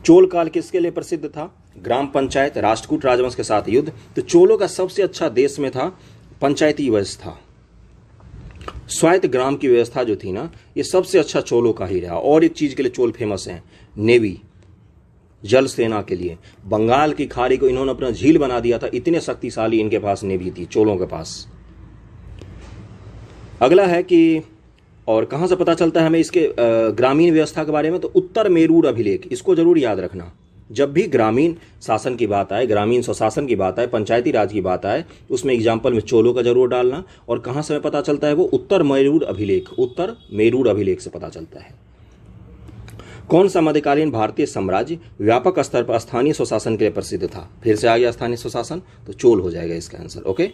चोल काल किसके लिए प्रसिद्ध था? ग्राम पंचायत, राष्ट्रकूट राजवंश के साथ युद्ध। तो चोलों का सबसे अच्छा देश में था पंचायती व्यवस्था, स्वायत्त ग्राम की व्यवस्था जो थी ना, ये सबसे अच्छा चोलों का ही रहा। और एक चीज के लिए चोल फेमस है, नेवी, जल सेना के लिए। बंगाल की खाड़ी को इन्होंने अपना झील बना दिया था, इतने शक्तिशाली इनके पास नेवी थी चोलों के पास। अगला है कि, और कहां से पता चलता है हमें इसके ग्रामीण व्यवस्था के बारे में? तो उत्तर मेरूर अभिलेख, इसको जरूर याद रखना। जब भी ग्रामीण शासन की बात आए, ग्रामीण स्वशासन की बात आए, पंचायती राज की बात आए, उसमें एग्जाम्पल में चोलों का जरूर डालना। और कहां से पता चलता है वो? उत्तर मेरूर अभिलेख से पता चलता है। कौन सा मध्यकालीन भारतीय साम्राज्य व्यापक स्तर पर स्थानीय स्वशासन के लिए प्रसिद्ध था? फिर से आ गया स्थानीय स्वशासन, तो चोल हो जाएगा इसका आंसर। ओके,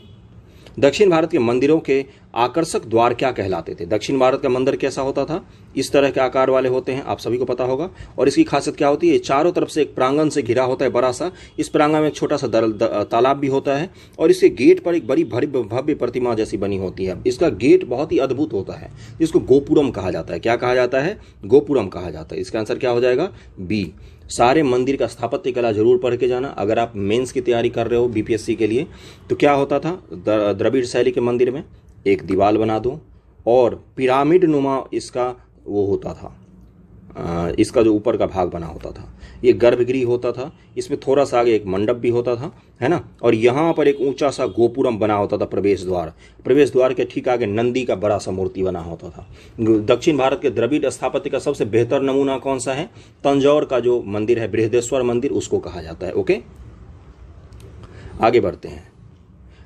दक्षिण भारत के मंदिरों के आकर्षक द्वार क्या कहलाते थे? दक्षिण भारत का मंदिर कैसा होता था? इस तरह के आकार वाले होते हैं, आप सभी को पता होगा। और इसकी खासियत क्या होती है? चारों तरफ से एक प्रांगण से घिरा होता है बड़ा सा। इस प्रांगण में एक छोटा सा तालाब भी होता है, और इसके गेट पर एक बड़ी भव्य प्रतिमा जैसी बनी होती है। इसका गेट बहुत ही अद्भुत होता है, जिसको गोपुरम कहा जाता है। क्या कहा जाता है? गोपुरम कहा जाता है। इसका आंसर क्या हो जाएगा? बी। सारे मंदिर का स्थापत्य कला जरूर पढ़ के जाना अगर आप मेंस की तैयारी कर रहे हो बीपीएससी के लिए। तो क्या होता था द्रविड़ शैली के मंदिर में? एक दीवार बना दो और पिरामिड नुमा इसका वो होता था, इसका जो ऊपर का भाग बना होता था, ये गर्भगृह होता था। इसमें थोड़ा सा आगे एक मंडप भी होता था, है ना, और यहाँ पर एक ऊंचा सा गोपुरम बना होता था, प्रवेश द्वार के ठीक आगे नंदी का बड़ा सा मूर्ति बना होता था। दक्षिण भारत के द्रविड़ स्थापत्य का सबसे बेहतर नमूना कौन सा है? तंजौर का जो मंदिर है, बृहदेश्वर मंदिर, उसको कहा जाता है। ओके, आगे बढ़ते हैं।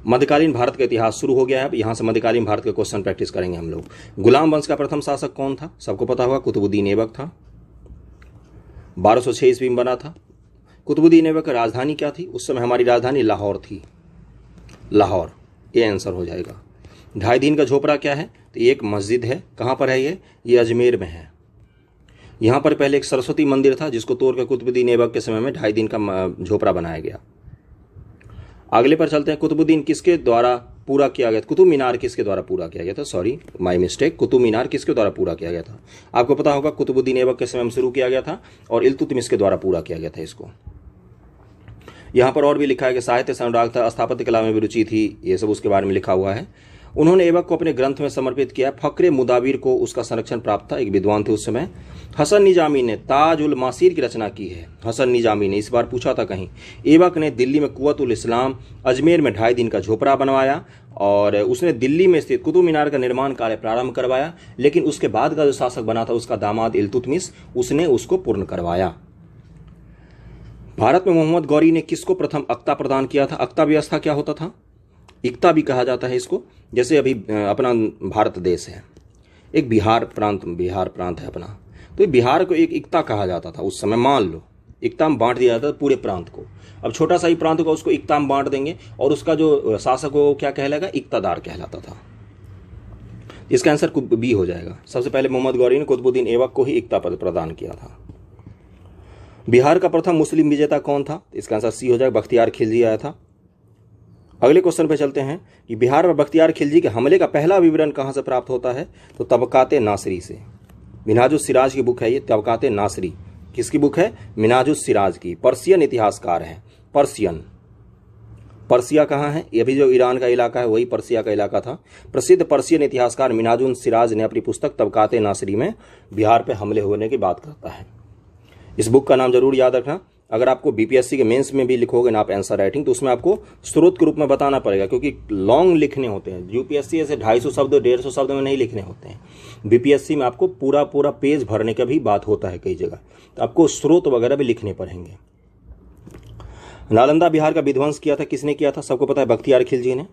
मध्यकालीन भारत का इतिहास शुरू हो गया है। यहाँ से मध्यकालीन भारत के क्वेश्चन प्रैक्टिस करेंगे हम लोग। गुलाम वंश का प्रथम शासक कौन था? सबको पता होगा, कुतुबुद्दीन ऐबक था। 1206 ईस्वी में बना था। कुतुबुद्दीन ऐबक की राजधानी क्या थी? उस समय हमारी राजधानी लाहौर थी, लाहौर, ये आंसर हो जाएगा। ढाई दिन का झोपड़ा क्या है? तो एक मस्जिद है। कहाँ पर है ये अजमेर में है। यहाँ पर पहले एक सरस्वती मंदिर था जिसको तोड़कर कुतुबुद्दीन ऐबक के समय में ढाई दिन का झोपड़ा बनाया गया। अगले पर चलते हैं। कुतुबुद्दीन किसके द्वारा पूरा किया गया था? कुतुब मीनार किसके द्वारा पूरा किया गया था? Sorry, my mistake, Qutub Minar किसके द्वारा पूरा किया गया था? आपको पता होगा, कुतुबुद्दीन ऐबक के समय में शुरू किया गया था और इल्तुतमिश के द्वारा पूरा किया गया था इसको। यहाँ पर और भी लिखा है कि साहित्य से अनुराग था, स्थापत्य कला में भी रुचि थी, ये सब उसके बारे में लिखा हुआ है। उन्होंने ऐबक को अपने ग्रंथ में समर्पित किया। फक्रे मुदाबिर को उसका संरक्षण प्राप्त था, एक विद्वान थे उस समय। हसन निजामी ने ताज उल मासीर की रचना की है। हसन निजामी ने, इस बार पूछा था कहीं। ऐबक ने दिल्ली में कुव्वत उल इस्लाम, अजमेर में ढाई दिन का झोपड़ा बनवाया और उसने दिल्ली में स्थित कुतुब मीनार का निर्माण कार्य प्रारंभ करवाया। लेकिन उसके बाद का जो शासक बना था उसका दामाद इल्तुतमिश, उसने उसको पूर्ण करवाया। भारत में मोहम्मद गौरी ने किसको प्रथम अक्ता प्रदान किया था? अक्ता व्यवस्था क्या होता था? इक्ता भी कहा जाता है इसको। जैसे अभी अपना भारत देश है, एक बिहार प्रांत है अपना, तो बिहार को एक इक्ता कहा जाता था उस समय। मान लो इक्ता में बांट दिया जाता था पूरे प्रांत को। अब छोटा सा ही प्रांत होगा, उसको इक्ता में बांट देंगे और उसका जो शासक हो क्या कहलाएगा? इक्तादार कहलाता था। इसका आंसर बी हो जाएगा। सबसे पहले मोहम्मद गौरी ने कुतुबुद्दीन ऐबक को ही इक्ता पद प्रदान किया था। बिहार का प्रथम मुस्लिम विजेता कौन था? इसका आंसर सी हो जाएगा, बख्तियार खिलजी आया था। अगले क्वेश्चन पे चलते हैं कि बिहार में बख्तियार खिलजी के हमले का पहला विवरण कहाँ से प्राप्त होता है? तो तबकाते नासरी से। मिन्हाजुस सिराज की बुक है ये, तबकाते नासरी। किसकी बुक है? मिन्हाजुस सिराज की। पर्शियन इतिहासकार है, पर्सिया कहाँ है? ये भी जो ईरान का इलाका है वही पर्सिया का इलाका था। प्रसिद्ध पर्शियन इतिहासकार मिन्हाजुस सिराज ने अपनी पुस्तक तबकाते नासरी में बिहार पे हमले होने की बात करता है। इस बुक का नाम जरूर याद रखना। अगर आपको बीपीएससी के मेंस में भी लिखोगे ना आप आंसर राइटिंग, तो उसमें आपको स्रोत के रूप में बताना पड़ेगा, क्योंकि लॉन्ग लिखने होते हैं। यूपीएससी ऐसे 250 शब्द 150 शब्द में नहीं लिखने होते हैं। बीपीएससी में आपको पूरा पेज भरने का भी बात होता है कई जगह, तो आपको स्रोत वगैरह भी लिखने पड़ेंगे। नालंदा बिहार का विध्वंस किया था, किसने किया था? सबको पता है, बख्तियार खिलजी ने।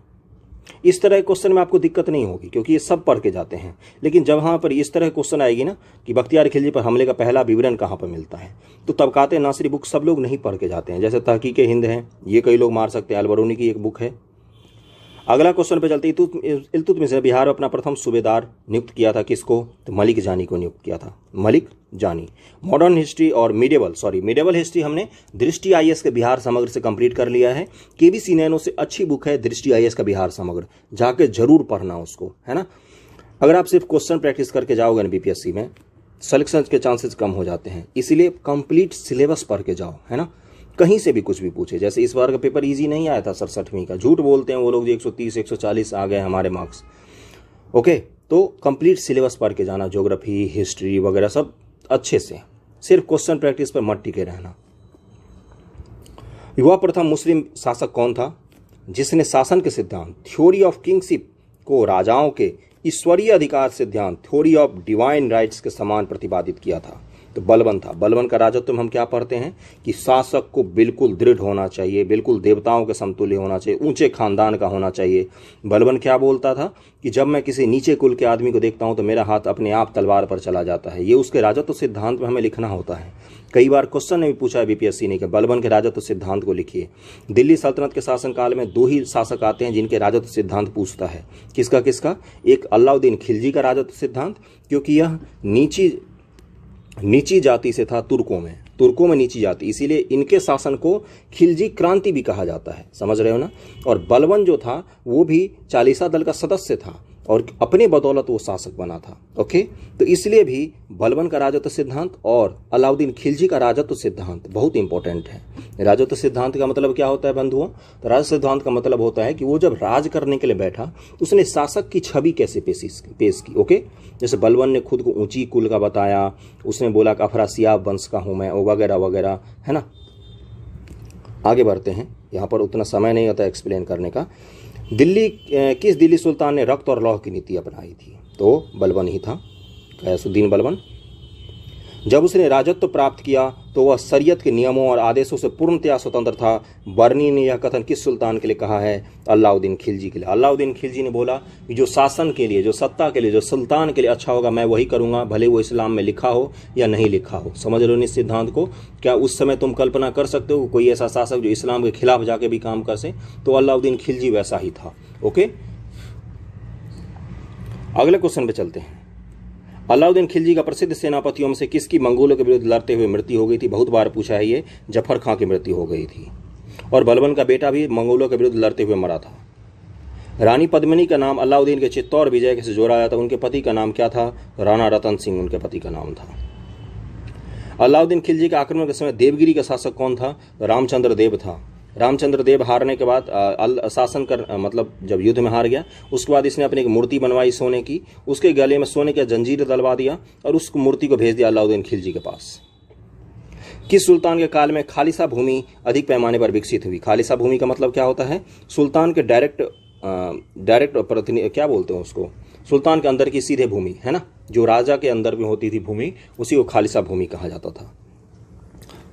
इस तरह के क्वेश्चन में आपको दिक्कत नहीं होगी क्योंकि ये सब पढ़ के जाते हैं। लेकिन जब वहाँ पर इस तरह क्वेश्चन आएगी ना कि बख्तियार खिलजी पर हमले का पहला विवरण कहाँ पर मिलता है, तो तबकाते नासरी बुक सब लोग नहीं पढ़ के जाते हैं। जैसे तहकीक हिंद है, ये कई लोग मार सकते हैं, अलबरूनी की एक बुक है। अगला क्वेश्चन पे चलते, इल्तुतमिश ने बिहार में अपना प्रथम सूबेदार नियुक्त किया था, किसको? तो मलिक जानी को नियुक्त किया था, मलिक जानी। मॉडर्न हिस्ट्री और मिडेवल हिस्ट्री हमने दृष्टि आईएएस के बिहार समग्र से कंप्लीट कर लिया है। केबीसी नैनो से अच्छी बुक है दृष्टि आईएएस का बिहार समग्र, जाके जरूर पढ़ना उसको, है ना। अगर आप सिर्फ क्वेश्चन प्रैक्टिस करके जाओगे ना बीपीएससी में, सिलेक्शन के चांसेस कम हो जाते हैं। इसीलिए कंप्लीट सिलेबस पढ़ के जाओ, है ना। कहीं से भी कुछ भी पूछे, जैसे इस बार का पेपर इजी नहीं आया था 67वीं का, झूठ बोलते हैं वो लोग, 130 140 आ गए हमारे मार्क्स। ओके, तो कंप्लीट सिलेबस पढ़ के जाना, ज्योग्राफी हिस्ट्री वगैरह सब अच्छे से, सिर्फ क्वेश्चन प्रैक्टिस पर मत टिके रहना। युवा प्रथम मुस्लिम शासक कौन था जिसने शासन के सिद्धांत थ्योरी ऑफ किंगशिप को राजाओं के ईश्वरीय अधिकार सिद्धांत थ्योरी ऑफ डिवाइन राइट्स के समान प्रतिपादित किया था? तो बलबन था। बलबन का राजत्व में हम क्या पढ़ते हैं कि शासक को बिल्कुल दृढ़ होना चाहिए, बिल्कुल देवताओं के समतुल्य होना चाहिए, ऊंचे खानदान का होना चाहिए। बलबन क्या बोलता था कि जब मैं किसी नीचे कुल के आदमी को देखता हूं तो मेरा हाथ अपने आप तलवार पर चला जाता है। ये उसके राजत्व सिद्धांत में हमें लिखना होता है। कई बार क्वेश्चन ने भी पूछा है बीपीएससी ने कि बलबन के राजत्व सिद्धांत को लिखिए। दिल्ली सल्तनत के शासनकाल में 2 ही शासक आते हैं जिनके राजत्व सिद्धांत पूछता है। किसका किसका? एक अलाउद्दीन खिलजी का राजत्व सिद्धांत, क्योंकि यह नीची जाति से था, तुर्कों में नीची जाति, इसीलिए इनके शासन को खिलजी क्रांति भी कहा जाता है, समझ रहे हो ना। और बलबन जो था वो भी चालीसा दल का सदस्य था और अपने बदौलत वो शासक बना था। ओके, तो इसलिए भी बलबन का राजत्व सिद्धांत और अलाउद्दीन खिलजी का राजत्व सिद्धांत बहुत इंपॉर्टेंट है। राजत्व सिद्धांत का मतलब क्या होता है बंधुओं? तो राजत्व सिद्धांत का मतलब होता है कि वो जब राज करने के लिए बैठा तो उसने शासक की छवि कैसे पेश की। ओके, जैसे बलबन ने खुद को ऊंची कुल का बताया, उसने बोला कि अफरासियाब वंश का हूं मैं, वगैरह वगैरह, है ना। आगे बढ़ते हैं, यहाँ पर उतना समय नहीं होता एक्सप्लेन करने का। किस दिल्ली सुल्तान ने रक्त और लौह की नीति अपनाई थी? तो बलबन ही था, गयासुद्दीन बलबन। जब उसने राजत्व प्राप्त किया तो वह शरीयत के नियमों और आदेशों से पूर्णतया स्वतंत्र था। बर्नी ने यह कथन किस सुल्तान के लिए कहा है? अलाउद्दीन खिलजी के लिए। अलाउद्दीन खिलजी ने बोला कि जो शासन के लिए, जो सत्ता के लिए, जो सुल्तान के लिए अच्छा होगा मैं वही करूंगा, भले वो इस्लाम में लिखा हो या नहीं लिखा हो। समझ लो इस सिद्धांत को। क्या उस समय तुम कल्पना कर सकते हो कोई ऐसा शासक जो इस्लाम के खिलाफ जाके भी काम कर सके? तो अलाउद्दीन खिलजी वैसा ही था। ओके, अगले क्वेश्चन पे चलते हैं। अलाउद्दीन खिलजी का प्रसिद्ध सेनापतियों में से किसकी मंगोलों के विरुद्ध लड़ते हुए मृत्यु हो गई थी? बहुत बार पूछा है ये। जफर खां की मृत्यु हो गई थी। और बलबन का बेटा भी मंगोलों के विरुद्ध लड़ते हुए मरा था। रानी पद्मिनी का नाम अलाउद्दीन के चित्तौड़ विजय से जोड़ा जाता। उनके पति का नाम क्या था? राणा रतन सिंह उनके पति का नाम था। अलाउद्दीन खिलजी के आक्रमण के समय देवगिरी का शासक कौन था? रामचंद्र देव था। रामचंद्र देव हारने के बाद शासन कर मतलब जब युद्ध में हार गया उसके बाद इसने अपनी एक मूर्ति बनवाई सोने की, उसके गले में सोने का जंजीर डलवा दिया और उस मूर्ति को भेज दिया अलाउद्दीन खिलजी के पास। किस सुल्तान के काल में खालिसा भूमि अधिक पैमाने पर विकसित हुई? खालिसा भूमि का मतलब क्या होता है? सुल्तान के डायरेक्ट प्रतिनिधि, क्या बोलते हैं उसको, सुल्तान के अंदर की सीधे भूमि, है ना, जो राजा के अंदर में होती थी भूमि, उसी को खालिसा भूमि कहा जाता था।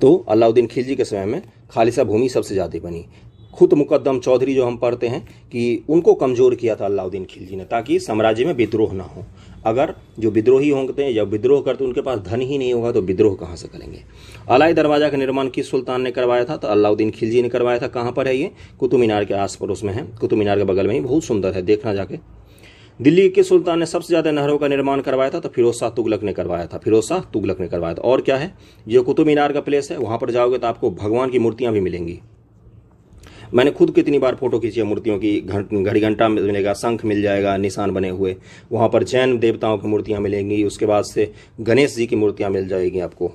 तो अलाउद्दीन खिलजी के समय में खालिसा भूमि सबसे ज़्यादा बनी। खुद मुकद्दम चौधरी जो हम पढ़ते हैं कि उनको कमज़ोर किया था अलाउद्दीन खिलजी ने, ताकि साम्राज्य में विद्रोह ना हो। अगर जो विद्रोही होंगे या विद्रोह करते उनके पास धन ही नहीं होगा तो विद्रोह कहाँ से करेंगे? अलाई दरवाजा का निर्माण किस सुल्तान ने करवाया था? तो अलाउद्दीन खिलजी ने करवाया था। कहाँ पर है ये? कुतुब मीनार के आस पड़ोस में है, कुतुब मीनार के बगल में ही, बहुत सुंदर है, देखना जाके। दिल्ली के सुल्तान ने सबसे ज्यादा नहरों का निर्माण करवाया था? तो फिरोज शाह तुगलक ने करवाया था। फिरोज शाह तुगलक ने करवाया था। और क्या है? जो कुतुब मीनार का प्लेस है वहां पर जाओगे तो आपको भगवान की मूर्तियां भी मिलेंगी। मैंने खुद कितनी बार फोटो खींची है मूर्तियों की। घड़ी घंटा मिलेगा, शंख मिल जाएगा निशान बने हुए, वहां पर जैन देवताओं की मूर्तियां मिलेंगी, उसके बाद से गणेश जी की मूर्तियां मिल जाएगी आपको।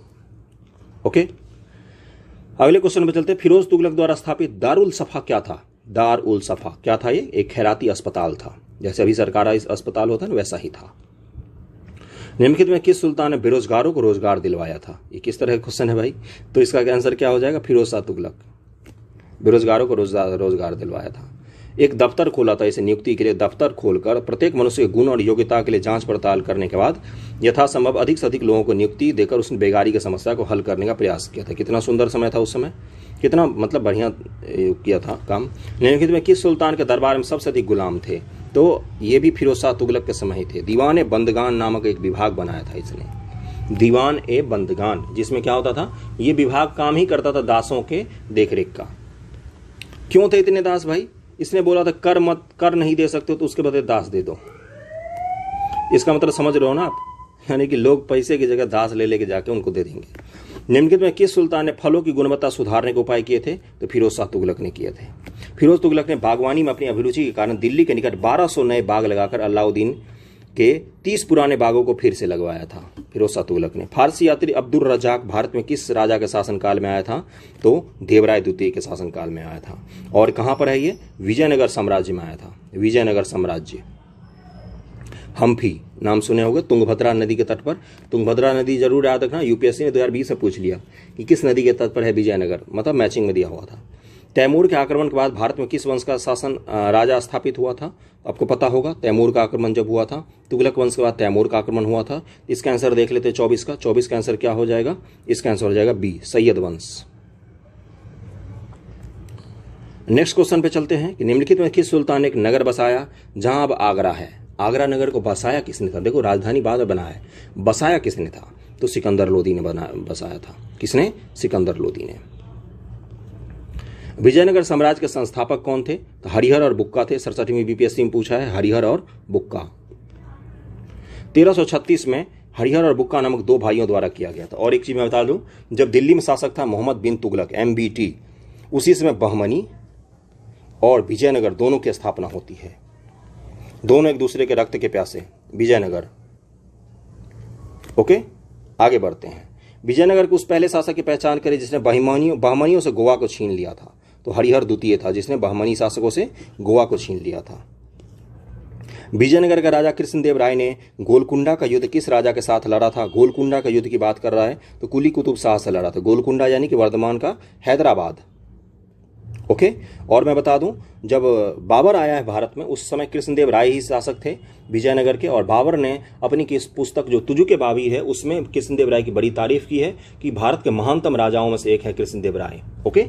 ओके, अगले क्वेश्चन में चलते। फिरोज तुगलक द्वारा स्थापित दारुल सफा क्या था? दार उल सफा क्या था? ये एक खैराती अस्पताल था, जैसे अभी सरकारी अस्पताल होता है ना, वैसा ही था। निम्नलिखित में किस सुल्तान ने बेरोजगारों को रोजगार दिलवाया था? ये किस तरह का क्वेश्चन है भाई? तो इसका आंसर क्या हो जाएगा? फिरोज शाह तुगलक। बेरोजगारों को रोजगार दिलवाया था। एक दफ्तर खोला था इसे नियुक्ति के लिए। दफ्तर खोलकर प्रत्येक मनुष्य के गुण और योग्यता के लिए जांच पड़ताल करने के बाद यथासंभव अधिक से अधिक लोगों को नियुक्ति देकर उसने बेकारी की समस्या को हल करने का प्रयास किया था। कितना सुंदर समय था उस समय, कितना मतलब बढ़िया किया था काम। निम्नलिखित में किस सुल्तान के दरबार में सबसे अधिक गुलाम थे? तो ये भी फिरोज शाह तुगलक के समय ही थे। दीवान ए बंदगान नामक एक विभाग बनाया था इसने, दीवान ए बंदगान, जिसमें क्या होता था? ये विभाग काम ही करता था दासों के देखरेख का। क्यों थे इतने दास भाई? इसने बोला था कर नहीं दे सकते तो उसके बदले दास दे दो। इसका मतलब समझ रहे हो ना आप, यानी कि लोग पैसे की जगह दास ले लेके जाके उनको दे देंगे। निम्नलिखित में किस सुल्तान ने फलों की गुणवत्ता सुधारने के उपाय किए थे? तो फिरोज शाह तुगलक ने किए थे। फिरोज तुगलक ने बागवानी में अपनी अभिरुचि के कारण दिल्ली के निकट 1200 नए बाग लगाकर अलाउद्दीन के 30 पुराने बागों को फिर से लगवाया था। फिरोज शाह तुगलक ने। फारसी यात्री अब्दुल रजाक भारत में किस राजा के शासनकाल में आया था? तो देवराय द्वितीय के शासनकाल में आया था। और कहां पर है ये? विजयनगर साम्राज्य में आया था। विजयनगर साम्राज्य। हम्फी नाम सुने होंगे, तुंगभद्रा नदी के तट पर। तुंगभद्रा नदी जरूर याद रखना, यूपीएससी ने 2020 में पूछ लिया कि किस नदी के तट पर है विजयनगर, मतलब मैचिंग में दिया हुआ था। तैमूर के आक्रमण के बाद भारत में किस वंश का शासन राजा स्थापित हुआ था? आपको पता होगा, तैमूर का आक्रमण जब हुआ था, तुगलक वंश के बाद तैमूर का आक्रमण हुआ था। इसका आंसर देख लेते 24 का। 24 का आंसर क्या हो जाएगा? इसका आंसर हो जाएगा बी, सैयद वंश। नेक्स्ट क्वेश्चन पे चलते हैं कि निम्नलिखित में किस सुल्तान ने एक नगर बसाया जहां अब आगरा है? आगरा नगर को बसाया किसने था? देखो राजधानी बाद में बनाया है, बसाया किसने था? तो सिकंदर लोदी ने बसाया था। किसने? सिकंदर लोदी ने। विजयनगर साम्राज्य के संस्थापक कौन थे? तो हरिहर और बुक्का थे। 67वीं बीपीएससी में पूछा है, हरिहर और बुक्का। 1336 में हरिहर और बुक्का नामक दो भाइयों द्वारा किया गया था। और एक चीज मैं बता दूं, जब दिल्ली में शासक था मोहम्मद बिन तुगलक, MBT, उसी समय बहमनी और विजयनगर दोनों की स्थापना होती है। दोनों एक दूसरे के रक्त के प्यासे। विजयनगर। ओके, आगे बढ़ते हैं। विजयनगर के उस पहले शासक की पहचान करें जिसने बहमनियों से गोवा को छीन लिया था। तो हरिहर द्वितीय था जिसने बहमनी शासकों से गोवा को छीन लिया था। विजयनगर का राजा कृष्णदेव राय ने गोलकुंडा का युद्ध किस राजा के साथ लड़ा था? गोलकुंडा का युद्ध की बात कर रहा है तो कुली कुतुब शाह से लड़ा था। गोलकुंडा यानी कि वर्तमान का हैदराबाद। ओके, और मैं बता दूं, जब बाबर आया है भारत में उस समय कृष्णदेव राय ही शासक थे विजयनगर के, और बाबर ने अपनी किस पुस्तक जो तुजुके बावी है उसमें कृष्णदेव राय की बड़ी तारीफ की है कि भारत के महानतम राजाओं में से एक है कृष्णदेव राय। ओके,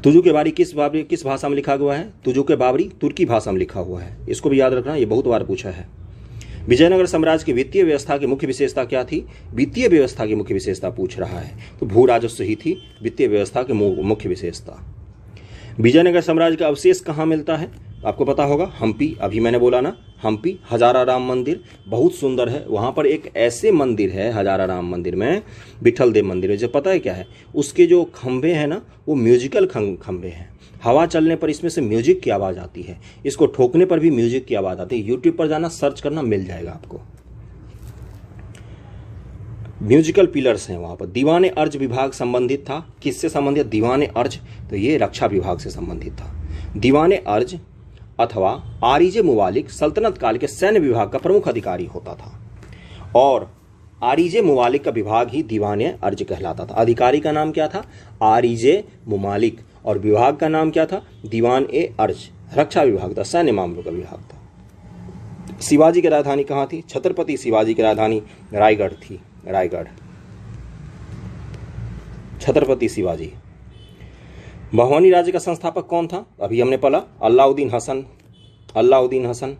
तुजुके बारी किस भाषा में लिखा हुआ है? तुजुके बावरी तुर्की भाषा में लिखा हुआ है, इसको भी याद रखना, ये बहुत बार पूछा है। विजयनगर साम्राज्य की वित्तीय व्यवस्था की मुख्य विशेषता क्या थी? वित्तीय व्यवस्था की मुख्य विशेषता पूछ रहा है तो भू राजस्व ही थी वित्तीय व्यवस्था की मुख्य विशेषता। विजयनगर साम्राज्य का अवशेष कहाँ मिलता है? आपको पता होगा, हम्पी। अभी मैंने बोला ना, हम्पी हजाराराम मंदिर बहुत सुंदर है। वहां पर एक ऐसे मंदिर है हजाराराम मंदिर में, विठल देव मंदिर है, जो पता है क्या है, उसके जो खंभे हैं ना वो म्यूजिकल खंभे हैं। हवा चलने पर इसमें से म्यूजिक की आवाज आती है, इसको ठोकने पर भी म्यूजिक की आवाज आती है। यूट्यूब पर जाना, सर्च करना, मिल जाएगा आपको। म्यूजिकल पिलर्स हैं वहां पर। दीवाने अर्ज विभाग संबंधित था, किससे संबंधित? दीवाने अर्ज, तो ये रक्षा विभाग से संबंधित था। दीवाने अर्ज अथवा आरिजे मुवालिक सल्तनत काल के सैन्य विभाग का प्रमुख अधिकारी होता था, और आरिजे मुवालिक का विभाग ही दीवाने अर्ज कहलाता था। अधिकारी का नाम क्या था? आरिजे मुमालिक, और विभाग का नाम क्या था? दीवान ए अर्ज। रक्षा विभाग था, सैन्य मामलों का विभाग था। शिवाजी की राजधानी कहाँ थी? छत्रपति शिवाजी की राजधानी रायगढ़ थी। रायगढ़, छत्रपति शिवाजी। बहमनी राज्य का संस्थापक कौन था? अभी हमने पढ़ा, अलाउद्दीन हसन। अलाउद्दीन हसन।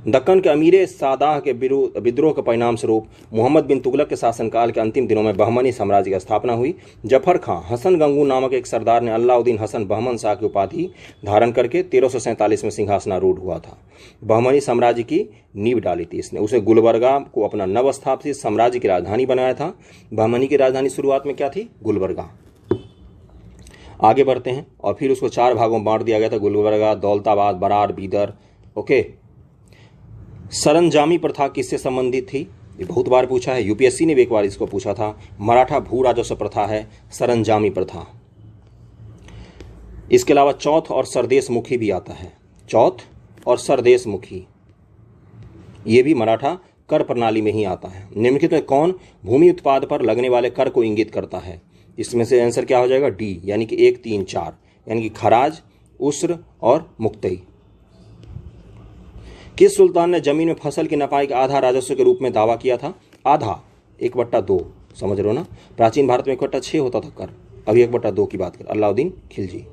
दक्कन के अमीर सादाह के विद्रोह के परिणाम स्वरूप मोहम्मद बिन तुगलक के शासनकाल के अंतिम दिनों में बहमनी साम्राज्य की स्थापना हुई। जफर खां हसन गंगू नामक एक सरदार ने अलाउद्दीन हसन बहमन शाह की उपाधि धारण करके 1347 में सिंहासनारूढ़ हुआ था। बहमनी साम्राज्य की नींव डाली थी इसने। उसे गुलबर्गा को अपना नवस्थापित साम्राज्य की राजधानी बनाया था। बहमनी की राजधानी शुरुआत में क्या थी? गुलबर्गा। आगे बढ़ते हैं, और फिर उसको 4 भागों में बांट दिया गया था, गुलबर्गा, दौलताबाद, बराड़, बीदर। ओके, सरंजामी प्रथा किससे संबंधित थी? ये बहुत बार पूछा है, यूपीएससी ने भी एक बार इसको पूछा था। मराठा भू राजस्व प्रथा है सरंजामी प्रथा। इसके अलावा चौथ और सरदेश मुखी भी आता है। चौथ और सरदेश मुखी ये भी मराठा कर प्रणाली में ही आता है। निम्नलिखित में कौन भूमि उत्पाद पर लगने वाले कर को इंगित करता है? इसमें से आंसर क्या हो जाएगा? डी, यानी कि 1, 3, 4, यानी कि खराज, उस्र और मुक्तई। किस सुल्तान ने जमीन में फसल की नपाई का आधा राजस्व के रूप में दावा किया था? आधा, 1/2, समझ रहे हो ना? प्राचीन भारत में 1/6 होता था कर, अभी 1/2 की बात कर। अलाउद्दीन खिलजी।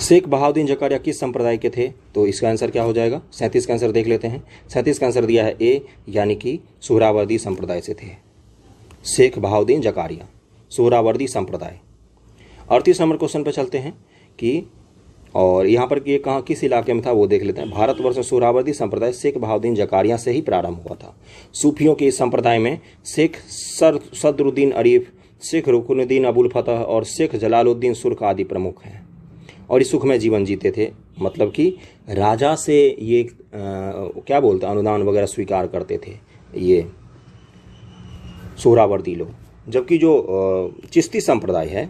शेख बहाउद्दीन जकारिया किस संप्रदाय के थे? तो इसका आंसर क्या हो जाएगा? 37 का आंसर देख लेते हैं। 37 का आंसर दिया है ए, यानी कि सुहरावर्दी संप्रदाय से थे। शेख बहाउद्दीन जकारिया सुहरावर्दी संप्रदाय। 38 नंबर क्वेश्चन पर चलते हैं कि, और यहाँ पर ये कहाँ किस इलाके में था वो देख लेते हैं। भारतवर्ष में सुहरावर्दी संप्रदाय शेख बहाउद्दीन जकारिया से ही प्रारंभ हुआ था। सूफियों के इस संप्रदाय में शेख सदरुद्दीन अरीफ, शेख रुकनुद्दीन अबुल फतह और शेख जलालुद्दीन सुर्ख आदि प्रमुख हैं, और इस सुखमय जीवन जीते थे। मतलब कि राजा से ये क्या बोलते हैं, अनुदान वगैरह स्वीकार करते थे ये सुहरावर्दी लोग। जबकि जो चिश्ती संप्रदाय है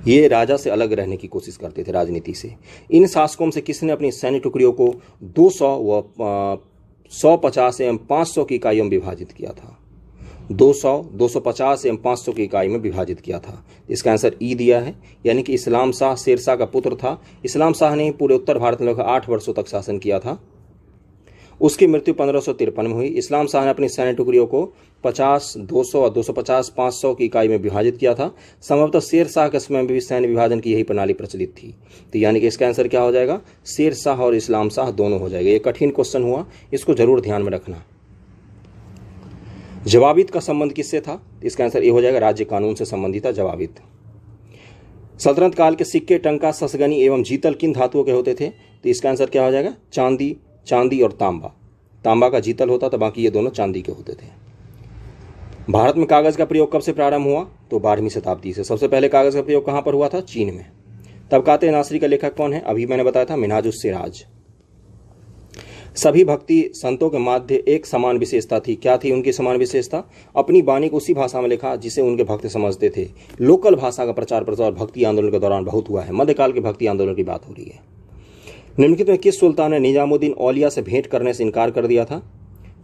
ये राजा से अलग रहने की कोशिश करते थे राजनीति से। इन शासकों से किसने अपनी सैन्य टुकड़ियों को 200 व 150 एवं 500 की इकाइयों में विभाजित किया था? 200, 250 एवं 500 की इकाई में विभाजित किया था। इसका आंसर ई दिया है, यानी कि इस्लाम शाह शेरशाह का पुत्र था। इस्लाम शाह ने पूरे उत्तर भारत में लगभग 8 वर्षों तक शासन किया था। उसकी मृत्यु 1553 में हुई। इस्लाम शाह ने अपनी सैन्य टुकड़ियों को 50, 200 और 250, 500 की इकाई में विभाजित किया था। संभवतः शेर शाह के समय में भी सैन्य विभाजन की यही प्रणाली प्रचलित थी। तो यानी कि इसका आंसर क्या हो जाएगा? शेर शाह और इस्लाम शाह दोनों हो जाएगा। ये कठिन क्वेश्चन हुआ, इसको जरूर ध्यान में रखना। जवाबित का संबंध किससे था? इसका आंसर ये हो जाएगा, राज्य कानून से संबंधित था जवाबित। सल्तनत काल के सिक्के टंका, ससगनी एवं जीतल किन धातुओं के होते थे? तो इसका आंसर क्या हो जाएगा? चांदी और तांबा। तांबा का जीतल होता था, बाकी ये दोनों चांदी के होते थे। भारत में कागज का प्रयोग कब से प्रारंभ हुआ? तो 12वीं शताब्दी से। सबसे पहले कागज का प्रयोग कहां पर हुआ था? चीन में। तबकात नासरी का लेखक कौन है? अभी मैंने बताया था मिनहाजुस सिराज। सभी भक्ति संतों के माध्य एक समान विशेषता थी। क्या थी उनकी समान विशेषता? अपनी वाणी को उसी भाषा में लिखा जिसे उनके भक्त समझते थे। लोकल भाषा का प्रचार प्रसार भक्ति आंदोलन के दौरान बहुत हुआ है। मध्यकाल के भक्ति आंदोलन की बात हो रही है। निम्नलिखित में किस सुल्तान ने निजामुद्दीन औलिया से भेंट करने से इनकार कर दिया था?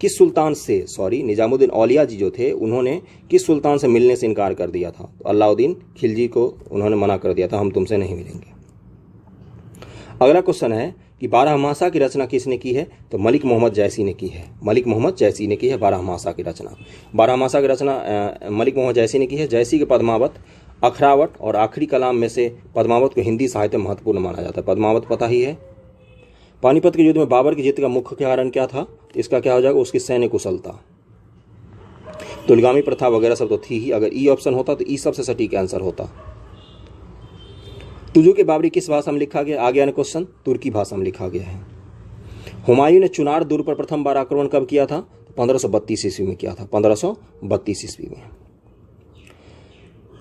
किस सुल्तान से, निजामुद्दीन औलिया जी जो थे उन्होंने किस सुल्तान से मिलने से इनकार कर दिया था? तो अलाउद्दीन खिलजी को उन्होंने मना कर दिया था, हम तुमसे नहीं मिलेंगे। अगला क्वेश्चन है कि बारहमासा की रचना किसने की है? तो मलिक मोहम्मद जैसी ने की है। मलिक मोहम्मद जैसी ने की है बारहमासा की रचना। बारहमासा की रचना मलिक मोहम्मद जैसी ने की है। जैसी के पद्मावत, अखरावट और आखिरी कलाम में से पद्मावत को हिंदी साहित्य में महत्वपूर्ण माना जाता है। पद्मावत पता ही है। पानीपत के युद्ध में बाबर की जीत का मुख्य कारण क्या था? इसका क्या हो जाएगा? उसकी सैन्य कुशलता। तुलगामी प्रथा वगैरह सब तो थी ही। अगर ई ऑप्शन होता तो ई सबसे सटीक आंसर होता। तुजू के बाबरी किस भाषा में लिखा गया? आ गया ना क्वेश्चन, तुर्की भाषा में लिखा गया है। हुमायूं ने चुनार दुर्ग पर प्रथम बार आक्रमण कब किया था? 1532 ईस्वी में किया था। 1532 ईस्वी में।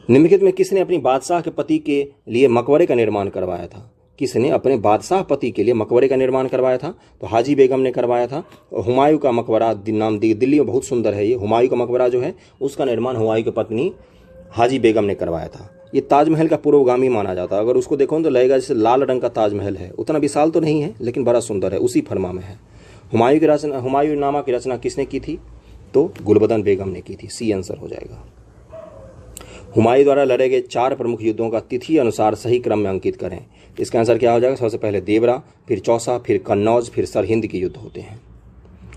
निम्नलिखित में किसने अपनी बादशाह के पति के लिए मकबरे का निर्माण करवाया था? किसने अपने बादशाह पति के लिए मकबरे का निर्माण करवाया था? तो हाजी बेगम ने करवाया था। हुमायूं का मकबरा नाम दिल्ली में बहुत सुंदर है। ये हुमायूं का मकबरा जो है उसका निर्माण हुमायूं की पत्नी हाजी बेगम ने करवाया था। ये ताजमहल का पूर्वगामी माना जाता है। अगर उसको देखो तो लगेगा जैसे लाल रंग का ताजमहल है। उतना विशाल तो नहीं है लेकिन बड़ा सुंदर है, उसी फरमा में है। हुमायूं नामा की रचना किसने की थी? तो गुलबदन बेगम ने की थी। सी आंसर हो जाएगा। हुमायूं द्वारा लड़े गए 4 प्रमुख युद्धों का तिथि अनुसार सही क्रम में अंकित करें। इसका आंसर क्या हो जाएगा? सबसे पहले देवरा, फिर चौसा, फिर कन्नौज, फिर सरहिंद के युद्ध होते हैं।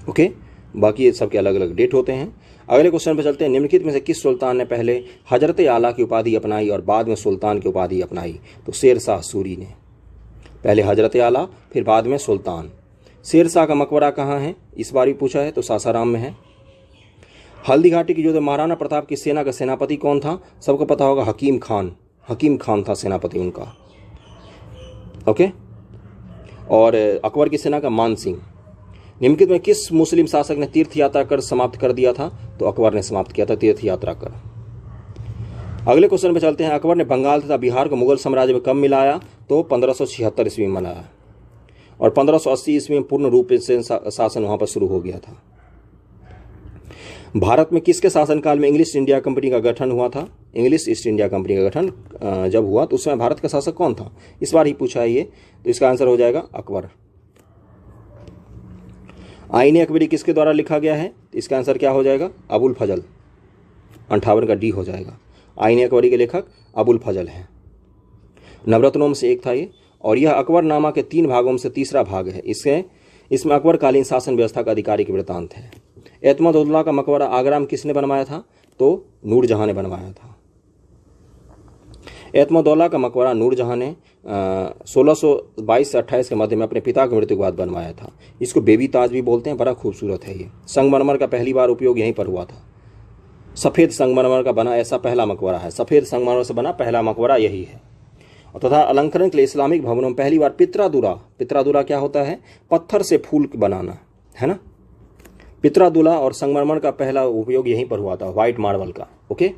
ओके, बाकी ये सबके अलग अलग डेट होते हैं। अगले क्वेश्चन पे चलते हैं। निम्नलिखित में से किस सुल्तान ने पहले हजरत आला की उपाधि अपनाई और बाद में सुल्तान की उपाधि अपनाई? तो शेर शाह सूरी ने। पहले हजरत आला फिर बाद में सुल्तान। शेर शाह का मकबरा कहाँ है? इस बार भी पूछा है, तो सासाराम में है। हल्दी घाटी की युद्ध में महाराणा प्रताप की सेना का सेनापति कौन था? सबको पता होगा, हकीम खान। हकीम खान था सेनापति उनका। ओके, और अकबर की सेना का मान सिंह। निम्नलिखित में किस मुस्लिम शासक ने तीर्थ यात्रा कर समाप्त कर दिया था? तो अकबर ने समाप्त किया था तीर्थ यात्रा कर। अगले क्वेश्चन पे चलते हैं। अकबर ने बंगाल तथा बिहार को मुगल साम्राज्य में कब मिलाया? तो 1576 ईस्वी में मिलाया और 1580 ईस्वी में पूर्ण रूप से शासन वहां पर शुरू हो गया था। भारत में किसके शासनकाल में इंग्लिश ईस्ट इंडिया कंपनी का गठन हुआ था? इंग्लिश ईस्ट इंडिया कंपनी का गठन जब हुआ तो उस समय भारत का शासक कौन था? इस बार ही पूछा है ये, तो इसका आंसर हो जाएगा अकबर। आईने अकबरी किसके द्वारा लिखा गया है? इसका आंसर क्या हो जाएगा? अबुल फजल। 58 का डी हो जाएगा। आईने अकबरी के लेखक अबुल फजल हैं। नवरत्नों में से एक था ये, और यह अकबरनामा के 3 भागों में से तीसरा भाग है। इसमें अकबरकालीन शासन व्यवस्था का आधिकारिक वृत्तांत है। एतमदुल्ला का मकबरा आगरा में किसने बनवाया था? तो नूरजहां ने बनवाया था। एतमदुल्ला का मकबरा नूरजहां ने 1622 से 28 के मध्य में अपने पिता की मृत्यु के बाद बनवाया था। इसको बेबी ताज भी बोलते हैं, बड़ा खूबसूरत है ये। संगमरमर का पहली बार उपयोग यहीं पर हुआ था। सफ़ेद संगमरमर का बना ऐसा पहला मकबरा है। सफ़ेद संगमरमर से बना पहला मकबरा यही है। तथा अलंकरण के लिए इस्लामिक भवनों में पहली बार पित्रादुरा क्या होता है? पत्थर से फूल बनाना, है ना। पित्रादुला और संगमरमर का पहला उपयोग यहीं पर हुआ था, व्हाइट मार्बल का। ओके,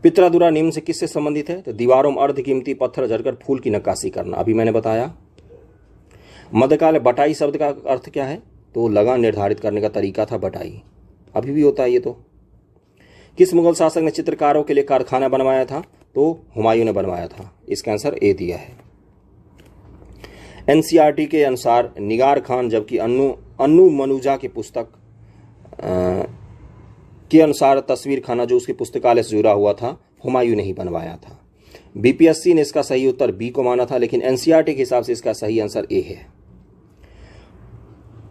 पित्रादुरा निम्न से किससे संबंधित है? तो दीवारों में अर्धकीमती पत्थर जड़कर फूल की नक्काशी करना, अभी मैंने बताया। मध्यकाल बटाई शब्द का अर्थ क्या है? तो लगान निर्धारित करने का तरीका था बटाई, अभी भी होता है ये। तो किस मुगल शासक ने चित्रकारों के लिए कारखाना बनवाया था? तो हुमायूं ने बनवाया था। इसका आंसर ए दिया है। एनसीईआरटी के अनुसार निगार खान, जबकि अन्नू मनुजा की पुस्तक के अनुसार तस्वीर खाना जो उसके पुस्तकालय से जुड़ा हुआ था, हुमायूं ने ही बनवाया था। बीपीएससी ने इसका सही उत्तर बी को माना था, लेकिन एनसीईआरटी के हिसाब से इसका सही आंसर ए है।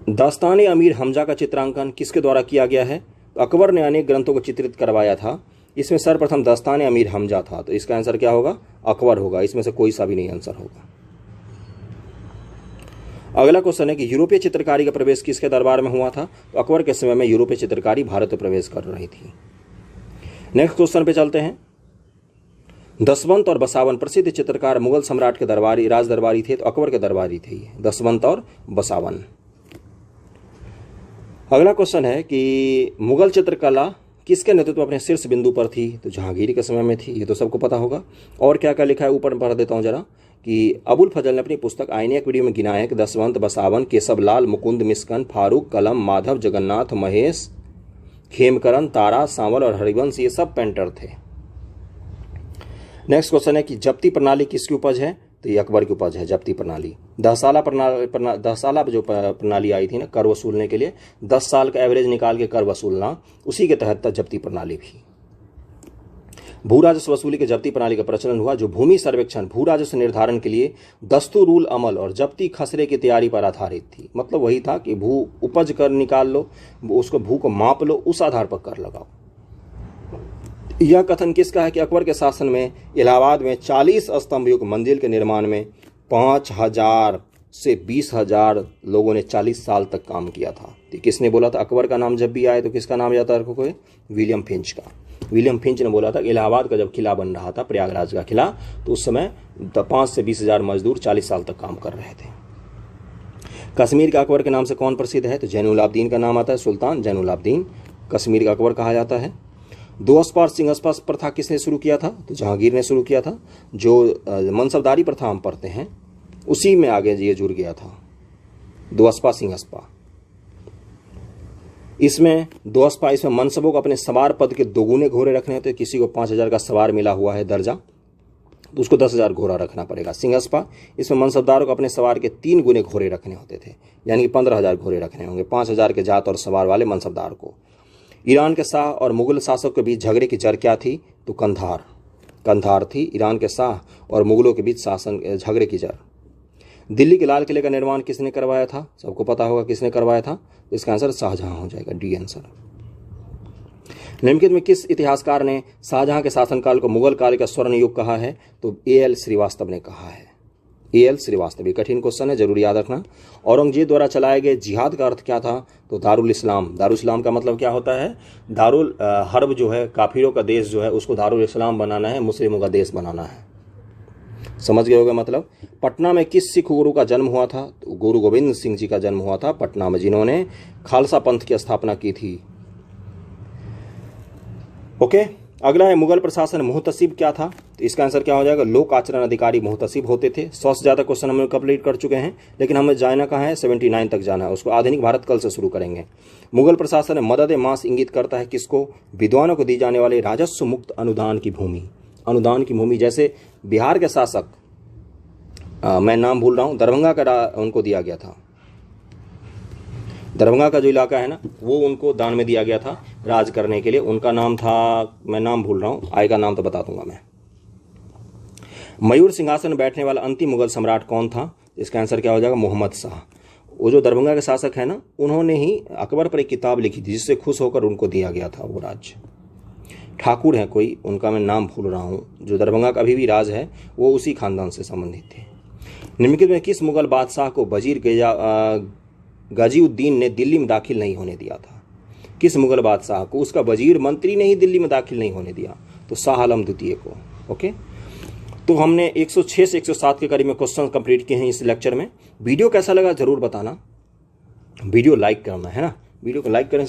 दास्तान-ए अमीर हमजा का चित्रांकन किसके द्वारा किया गया है? तो अकबर ने अनेक ग्रंथों को चित्रित करवाया था। इसमें सर्वप्रथम दास्तान-ए अमीर हमजा था, तो इसका आंसर क्या होगा? अकबर होगा। इसमें से कोई सा भी नहीं आंसर होगा। अगला क्वेश्चन है कि यूरोपीय चित्रकारी का प्रवेश किसके दरबार में हुआ था? तो अकबर के समय में यूरोपीय चित्रकारी भारत में प्रवेश कर रही थी। नेक्स्ट क्वेश्चन पे चलते हैं। दसवंत और बसावन प्रसिद्ध चित्रकार मुगल सम्राट के राज दरबारी थे, तो अकबर के दरबारी थे ये, दसवंत और बसावन। अगला क्वेश्चन है कि मुगल चित्रकला किसके नेतृत्व अपने शीर्ष बिंदु पर थी? तो जहांगीर के समय में थी, ये तो सबको पता होगा। और क्या क्या लिखा है ऊपर पढ़ देता हूँ जरा, कि अबुल फजल ने अपनी पुस्तक आईने वीडियो में गिनाया कि दशवंत, बसावन, केशवलाल, मुकुंद, मिस्कन, फारूक, कलम, माधव, जगन्नाथ, महेश, खेमकरण, तारा, सांवल और हरिवंश ये सब पेंटर थे। नेक्स्ट क्वेश्चन है कि जब्ती प्रणाली किसकी उपज है? तो ये अकबर की उपज है, जब्ती प्रणाली। 10 साल जो प्रणाली आई थी ना कर वसूलने के लिए, 10 साल का एवरेज निकाल के कर वसूलना, उसी के तहत जब्ती प्रणाली भी। भू राजस्व वसूली के जब्ती प्रणाली का प्रचलन हुआ जो भूमि सर्वेक्षण, भू राजस्व निर्धारण के लिए दस्तूरूल अमल और जब्ती खसरे की तैयारी पर आधारित थी। मतलब वही था कि भू उपज कर निकाल लो, उसको भू को माप लो, उस आधार पर कर लगाओ। यह कथन किसका है कि अकबर के शासन में इलाहाबाद में 40 स्तंभ युक्त मंदिर के निर्माण में 5000 से 20,000 लोगों ने 40 साल तक काम किया था। तो किसने बोला था? अकबर का नाम जब भी आए तो किसका नाम जाता है? विलियम फिंच का। विलियम फिंच ने बोला था कि इलाहाबाद का जब किला बन रहा था, प्रयागराज का किला, तो उस समय 5 से 20,000 मजदूर 40 साल तक काम कर रहे थे। कश्मीर का अकबर के नाम से कौन प्रसिद्ध है? तो जैनुल आबदीन का नाम आता है, सुल्तान जैनुल आबदीन कश्मीर का अकबर कहा जाता है। 2 स्पार सिंहस्पा प्रथा किसने शुरू किया था? तो जहांगीर ने शुरू किया था। जो मनसबदारी प्रथा हम पढ़ते हैं उसी में आगे ये जुड़ गया था, 2 स्पा सिंहस्पा। इसमें 2 स्पा, इसमें मनसबों को अपने सवार पद के 2 गुने घोड़े रखने होते। किसी को 5,000 का सवार मिला हुआ है दर्जा, तो उसको 10,000 घोड़ा रखना पड़ेगा। सिंहस्पा, इसमें मनसबदारों को अपने सवार के 3 गुने घोड़े रखने होते थे, यानी कि 15,000 घोड़े रखने होंगे 5,000 के जात और सवार वाले मनसबदार को। ईरान के शाह और मुगल शासक के बीच झगड़े की जड़ क्या थी? तो कंधार थी ईरान के शाह और मुगलों के बीच झगड़े की जड़। दिल्ली के लाल किले का निर्माण किसने करवाया था? सबको पता होगा किसने करवाया था। तो इसका आंसर शाहजहां हो जाएगा, डी आंसर। निम्नलिखित में किस इतिहासकार ने शाहजहां के शासनकाल को मुगल काल का स्वर्ण युग कहा है? तो A.L. श्रीवास्तव ने कहा है। A.L. श्रीवास्तव, ये कठिन क्वेश्चन है, जरूर याद रखना। औरंगजेब द्वारा चलाए गए जिहाद का अर्थ क्या था? तो दारुल इस्लाम। दारुल इस्लाम का मतलब क्या होता है? दारुल हर्ब जो है, काफिरों का देश जो है, उसको दारुल इस्लाम बनाना है, मुस्लिमों का देश बनाना है। समझ गए होगा मतलब। पटना में किस सिख गुरु का जन्म हुआ था? तो गुरु गोविंद सिंह जी का जन्म हुआ था पटना में, जिन्होंने खालसा पंथ की स्थापना की थी। ओके, अगला है मुगल प्रशासन मुहतसिब क्या था? तो इसका आंसर क्या हो जाएगा? लोक आचरण अधिकारी मुहतसिब होते थे। 100 से ज्यादा क्वेश्चन हम कंप्लीट कर चुके हैं, लेकिन हमें जाना कहाँ है? 79 तक जाना है। उसको आधुनिक भारत कल से शुरू करेंगे। मुगल प्रशासन मदद मास इंगित करता है किसको? विद्वानों को दी जाने वाले राजस्व मुक्त अनुदान की भूमि। अनुदान की भूमि, जैसे बिहार के शासक, मैं नाम भूल रहा हूं, दरभंगा का उनको दिया गया था। दरभंगा का जो इलाका है ना, वो उनको दान में दिया गया था राज करने के लिए। उनका नाम था, मैं नाम भूल रहा हूं, आएगा नाम तो बता दूंगा मैं। मयूर सिंहासन में बैठने वाला अंतिम मुगल सम्राट कौन था? इसका आंसर क्या हो जाएगा? मोहम्मद शाह। वो जो दरभंगा के शासक है ना, उन्होंने ही अकबर पर एक किताब लिखी थी जिससे खुश होकर उनको दिया गया था वो राज्य। ठाकुर है कोई, उनका मैं नाम भूल रहा हूँ, जो दरभंगा का अभी भी राज है, वो उसी खानदान से संबंधित थे। निम्नलिखित में किस मुगल बादशाह को वजीर गाजीउद्दीन ने दिल्ली में दाखिल नहीं होने दिया था? किस मुगल बादशाह को उसका वजीर मंत्री ने ही दिल्ली में दाखिल नहीं होने दिया? तो शाह आलम द्वितीय को। ओके, तो हमने 106 से 107 के करीब में क्वेश्चन कंप्लीट किए हैं इस लेक्चर में। वीडियो कैसा लगा जरूर बताना। वीडियो लाइक करना है ना, वीडियो को लाइक करें।